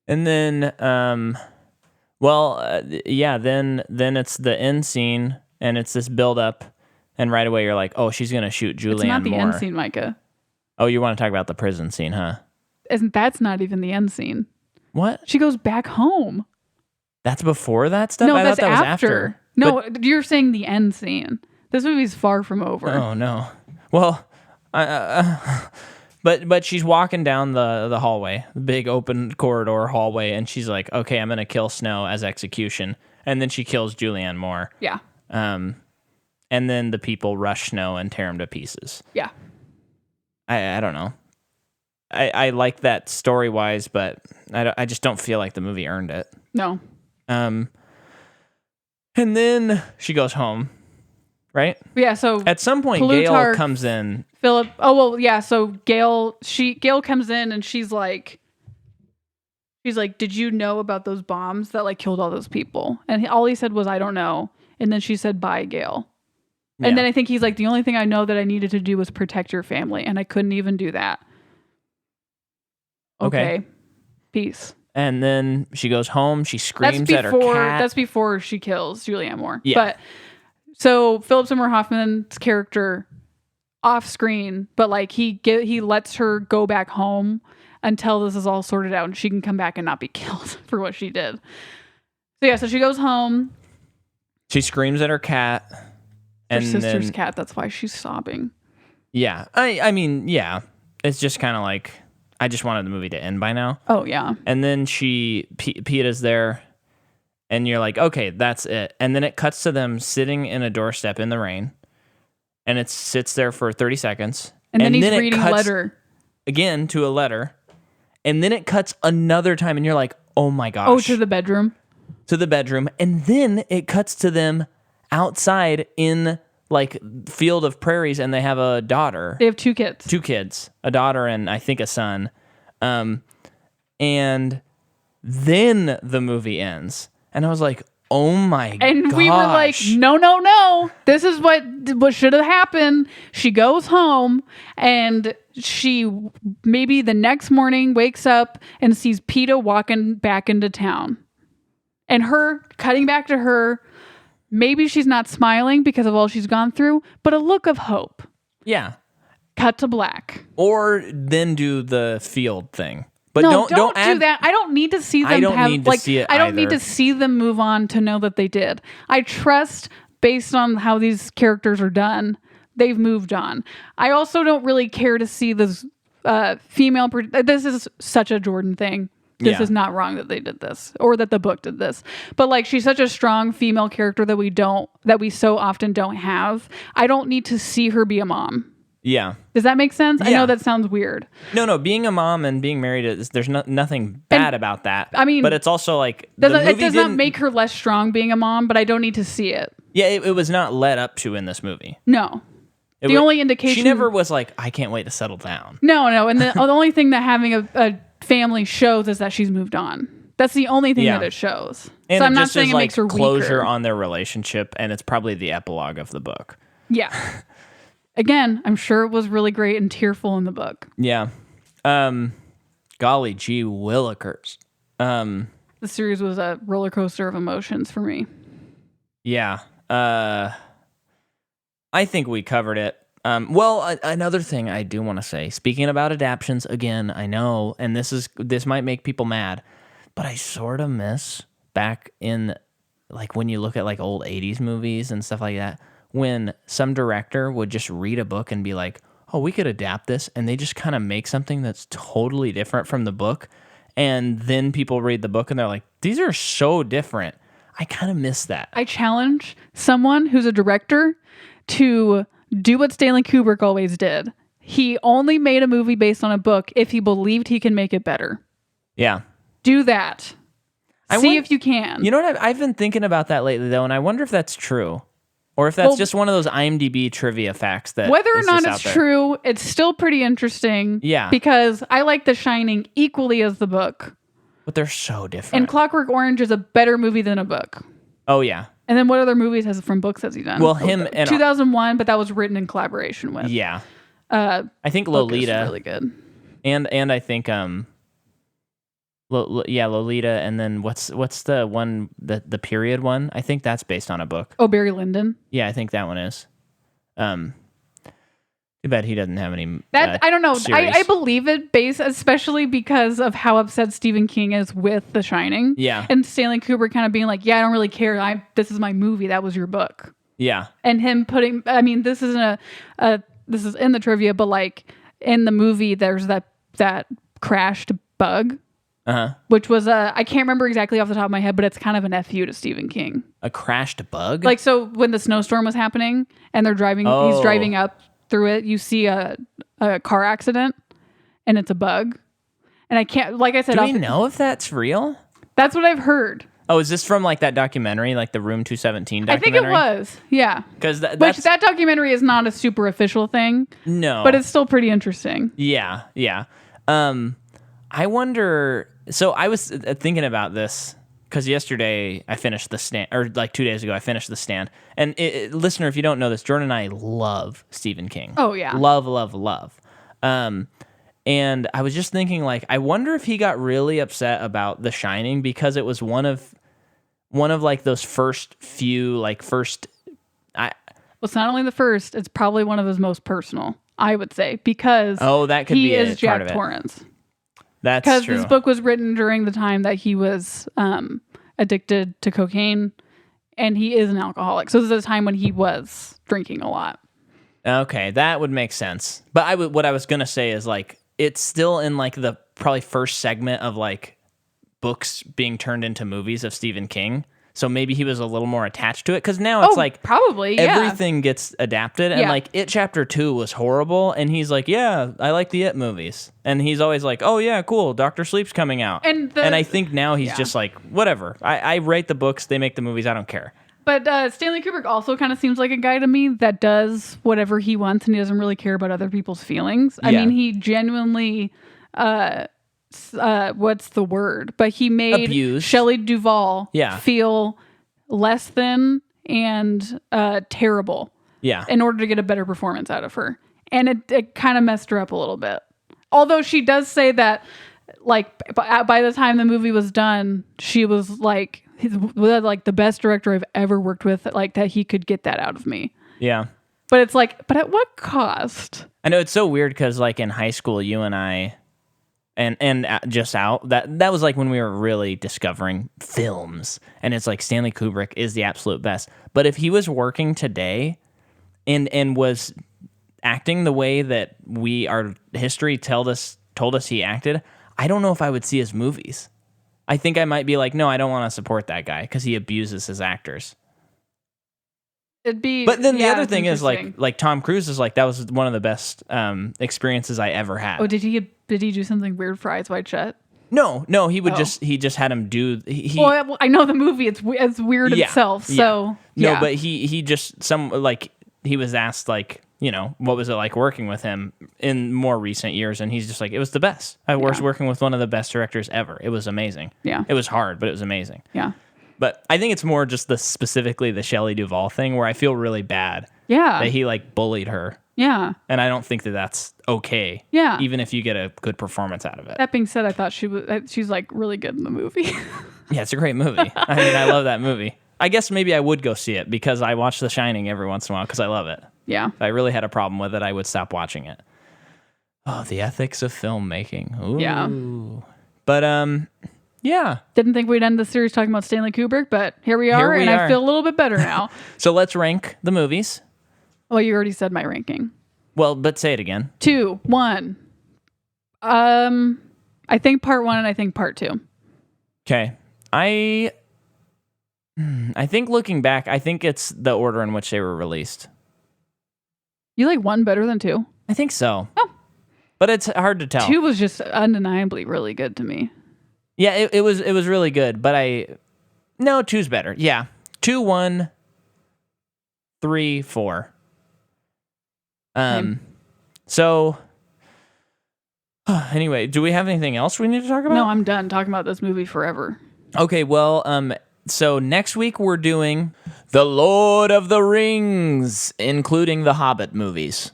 Speaker 1: And then, then it's the end scene and it's this build up. And right away, you're like, oh, she's going to shoot Julianne Moore. It's
Speaker 2: not the end scene, Micah.
Speaker 1: Oh, you want to talk about the prison scene, huh?
Speaker 2: That's not even the end scene.
Speaker 1: What?
Speaker 2: She goes back home.
Speaker 1: That's before that stuff?
Speaker 2: No,
Speaker 1: I
Speaker 2: that's
Speaker 1: thought that was after.
Speaker 2: No, you're saying the end scene. This movie's far from over.
Speaker 1: Oh, no. Well, but she's walking down the hallway, the big open corridor hallway, and she's like, okay, I'm going to kill Snow as execution. And then she kills Julianne Moore. Yeah. And then the people rush Snow and tear him to pieces. Yeah. I don't know. I like that story-wise, but I just don't feel like the movie earned it. No. And then she goes home, right? Yeah, so at some point, Gail comes in.
Speaker 2: Philip. Oh, well, yeah, so Gail comes in and she's like, did you know about those bombs that like killed all those people? And all he said was, I don't know. And then she said, bye, Gail. And then I think he's like, the only thing I know that I needed to do was protect your family, and I couldn't even do that. Okay. Peace.
Speaker 1: And then she goes home. She screams at her cat.
Speaker 2: That's before she kills Julianne Moore. Yeah. But so Philip Seymour Hoffman's character off screen, but like he lets her go back home until this is all sorted out and she can come back and not be killed for what she did. So yeah, so she goes home.
Speaker 1: She screams at her cat.
Speaker 2: Her sister's cat. That's why she's sobbing.
Speaker 1: Yeah. I mean, yeah. It's just kind of like, I just wanted the movie to end by now.
Speaker 2: Oh, yeah.
Speaker 1: And then PETA's there, and you're like, okay, that's it. And then it cuts to them sitting in a doorstep in the rain, and it sits there for 30 seconds.
Speaker 2: And then he's reading a letter.
Speaker 1: Again, to a letter. And then it cuts another time, and you're like, oh my gosh.
Speaker 2: Oh, to the bedroom?
Speaker 1: To the bedroom. And then it cuts to them outside in like field of prairies, and they have a daughter.
Speaker 2: They have 2 kids.
Speaker 1: 2 kids, a daughter and I think a son. And then the movie ends, and I was like, "Oh my god!" And
Speaker 2: we were like, "No! This is what should have happened." She goes home, and she maybe the next morning wakes up and sees PETA walking back into town, and her cutting back to her. Maybe she's not smiling because of all she's gone through, but a look of hope.
Speaker 1: Yeah.
Speaker 2: Cut to black.
Speaker 1: Or then do the field thing. But
Speaker 2: don't
Speaker 1: add,
Speaker 2: do that. I don't need to see them.
Speaker 1: I don't need to see it
Speaker 2: I don't
Speaker 1: either.
Speaker 2: need to see them move on to know that they did. I trust, based on how these characters are done, they've moved on. I also don't really care to see this female. This is such a Jordan thing. This is not wrong that they did this or that the book did this. But like, she's such a strong female character that we so often don't have. I don't need to see her be a mom.
Speaker 1: Yeah.
Speaker 2: Does that make sense?
Speaker 1: Yeah.
Speaker 2: I know that sounds weird.
Speaker 1: No, being a mom and being married, there's nothing bad about that.
Speaker 2: I mean,
Speaker 1: but it's also like,
Speaker 2: it does not make her less strong being a mom, but I don't need to see it.
Speaker 1: Yeah, it was not led up to in this movie.
Speaker 2: No. The only indication...
Speaker 1: She never was like, I can't wait to settle down.
Speaker 2: No. And the only thing that having a family shows is that she's moved on. That's the only thing that it shows.
Speaker 1: And
Speaker 2: so I'm
Speaker 1: it
Speaker 2: not
Speaker 1: just
Speaker 2: saying
Speaker 1: is
Speaker 2: it makes her
Speaker 1: closure
Speaker 2: weaker.
Speaker 1: on their relationship, and it's probably the epilogue of the book.
Speaker 2: Yeah. Again, I'm sure it was really great and tearful in the book.
Speaker 1: Yeah. Golly gee willikers.
Speaker 2: The series was a roller coaster of emotions for me.
Speaker 1: Yeah. I think we covered it. Well, another thing I do want to say, speaking about adaptions, again, I know, and this might make people mad, but I sort of miss back in, like, when you look at like old 80s movies and stuff like that, when some director would just read a book and be like, oh, we could adapt this, and they just kind of make something that's totally different from the book, and then people read the book and they're like, these are so different. I kind of miss that.
Speaker 2: I challenge someone who's a director to do what Stanley Kubrick always did. He only made a movie based on a book if he believed he can make it better.
Speaker 1: Yeah.
Speaker 2: Do that. See if you can.
Speaker 1: You know what? I've been thinking about that lately, though, and I wonder if that's true. Or if that's just one of those IMDb trivia facts that
Speaker 2: whether or not it's true, it's still pretty interesting.
Speaker 1: Yeah.
Speaker 2: Because I like The Shining equally as the book.
Speaker 1: But they're so different.
Speaker 2: And Clockwork Orange is a better movie than a book.
Speaker 1: Oh, yeah.
Speaker 2: And then what other movies from books has he done?
Speaker 1: Well, him and
Speaker 2: 2001, but that was written in collaboration with.
Speaker 1: Yeah. I think Lolita.
Speaker 2: Really good.
Speaker 1: And I think Lolita, and then what's the one, the period one? I think that's based on a book.
Speaker 2: Oh, Barry Lyndon.
Speaker 1: Yeah, I think that one is. Too bad he doesn't have any.
Speaker 2: I don't know. I believe it, especially because of how upset Stephen King is with The Shining.
Speaker 1: Yeah.
Speaker 2: And Stanley Kubrick kind of being like, "Yeah, I don't really care. This is my movie. That was your book."
Speaker 1: Yeah.
Speaker 2: And him putting. I mean, this isn't this is in the trivia, but like in the movie, there's that crashed bug. Which was I can't remember exactly off the top of my head, but it's kind of an FU to Stephen King.
Speaker 1: A crashed bug?
Speaker 2: Like, so when the snowstorm was happening and they're driving, he's driving up through it, you see a car accident and it's a bug. And I can't, like I said,
Speaker 1: do we know if that's real?
Speaker 2: That's what I've heard.
Speaker 1: Oh, is this from like that documentary, like the Room 217 documentary?
Speaker 2: I think it was, yeah.
Speaker 1: Because
Speaker 2: that documentary is not a super official thing.
Speaker 1: No.
Speaker 2: But it's still pretty interesting.
Speaker 1: Yeah, yeah. I wonder, so I was thinking about this because yesterday I finished The Stand, or like 2 days ago I finished The Stand. And listener, if you don't know this, Jordan and I love Stephen King.
Speaker 2: Oh, yeah.
Speaker 1: Love, love, love. And I was just thinking, like, I wonder if he got really upset about The Shining because it was one of like those first few, like well,
Speaker 2: it's not only the first, it's probably one of his most personal, I would say, because
Speaker 1: that could
Speaker 2: he
Speaker 1: be
Speaker 2: is
Speaker 1: part of
Speaker 2: Jack
Speaker 1: it.
Speaker 2: Torrance.
Speaker 1: That's
Speaker 2: because
Speaker 1: true.
Speaker 2: this book was written during the time that he was addicted to cocaine, and he is an alcoholic. So this is a time when he was drinking a lot.
Speaker 1: Okay, that would make sense. But what I was gonna say is like it's still in like the probably first segment of like books being turned into movies of Stephen King. So maybe he was a little more attached to it because now it's like
Speaker 2: probably
Speaker 1: everything gets adapted, and
Speaker 2: Yeah.
Speaker 1: like It Chapter 2 was horrible, and he's like, yeah, I like the It movies, and he's always like, oh yeah, cool, Doctor Sleep's coming out,
Speaker 2: And
Speaker 1: I think now he's just like, whatever, I write the books, they make the movies, I don't care.
Speaker 2: But Stanley Kubrick also kind of seems like a guy to me that does whatever he wants, and he doesn't really care about other people's feelings. I mean, he genuinely, what's the word? But he made
Speaker 1: Abused.
Speaker 2: Shelley Duvall
Speaker 1: Yeah.
Speaker 2: feel less than and terrible
Speaker 1: Yeah.
Speaker 2: in order to get a better performance out of her. And it kind of messed her up a little bit. Although she does say that, like, by the time the movie was done, she was like, the best director I've ever worked with, like, that he could get that out of me.
Speaker 1: Yeah.
Speaker 2: But it's like, but at what cost?
Speaker 1: I know it's so weird because like in high school, you and I, and just out that was like when we were really discovering films, and it's like Stanley Kubrick is the absolute best. But if he was working today, and was acting the way that our history told us he acted, I don't know if I would see his movies. I think I might be like, no, I don't want to support that guy because he abuses his actors.
Speaker 2: It'd be.
Speaker 1: But then the other
Speaker 2: it's
Speaker 1: thing is
Speaker 2: interesting.
Speaker 1: like Tom Cruise is like, that was one of the best experiences I ever had.
Speaker 2: Oh, did he do something weird for Eyes Wide Shut?
Speaker 1: No, he would he just had him do he.
Speaker 2: Well, I know the movie. It's weird
Speaker 1: Yeah,
Speaker 2: itself.
Speaker 1: yeah.
Speaker 2: So
Speaker 1: No, but he just he was asked like, what was it like working with him in more recent years, and he's just like, it was the best. I was working with one of the best directors ever. It was amazing.
Speaker 2: Yeah.
Speaker 1: It was hard, but it was amazing.
Speaker 2: Yeah.
Speaker 1: But I think it's more just specifically the Shelley Duvall thing where I feel really bad
Speaker 2: Yeah.
Speaker 1: that he like bullied her.
Speaker 2: Yeah.
Speaker 1: And I don't think that that's okay.
Speaker 2: Yeah.
Speaker 1: Even if you get a good performance out of it.
Speaker 2: That being said, I thought she's like really good in the movie.
Speaker 1: Yeah, it's a great movie. I mean, I love that movie. I guess maybe I would go see it because I watch The Shining every once in a while because I love it.
Speaker 2: Yeah.
Speaker 1: If I really had a problem with it, I would stop watching it. Oh, the ethics of filmmaking. Ooh.
Speaker 2: Yeah.
Speaker 1: But yeah.
Speaker 2: Didn't think we'd end the series talking about Stanley Kubrick, but here we are, and I feel a little bit better now.
Speaker 1: So let's rank the movies.
Speaker 2: Well, you already said my ranking.
Speaker 1: Well, but say it again.
Speaker 2: 2, 1. I think part 1 and I think part 2.
Speaker 1: Okay. I think looking back, I think it's the order in which they were released.
Speaker 2: You like 1 better than 2?
Speaker 1: I think so.
Speaker 2: Oh.
Speaker 1: But it's hard to tell.
Speaker 2: 2 was just undeniably really good to me.
Speaker 1: Yeah, it was really good, but 2's better. Yeah. 2, 1, 3, 4. So anyway, do we have anything else we need to talk about?
Speaker 2: No, I'm done talking about this movie forever.
Speaker 1: Okay, well, so next week we're doing The Lord of the Rings, including the Hobbit movies.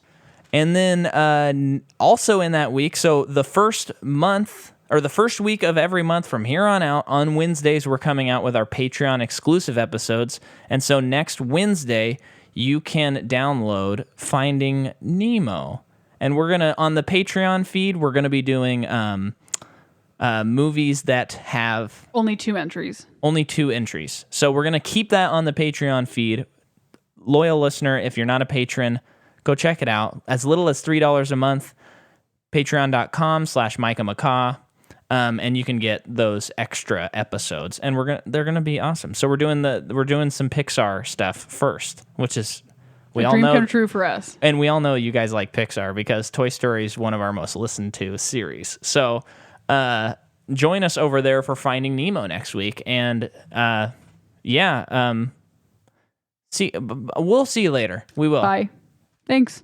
Speaker 1: And then also in that week, so the first week of every month from here on out, on Wednesdays, we're coming out with our Patreon exclusive episodes. And so next Wednesday, you can download Finding Nemo. And we're going to, on the Patreon feed, we're going to be doing movies that have
Speaker 2: Only 2 entries.
Speaker 1: So we're going to keep that on the Patreon feed. Loyal listener, if you're not a patron, go check it out. As little as $3 a month, patreon.com/MicahMcCaw. And you can get those extra episodes, and they're gonna be awesome. So we're doing some Pixar stuff first, which is
Speaker 2: Dream come true for us.
Speaker 1: and we all know you guys like Pixar because Toy Story is one of our most listened to series. So join us over there for Finding Nemo next week, and we'll see you later. We will.
Speaker 2: Bye. Thanks.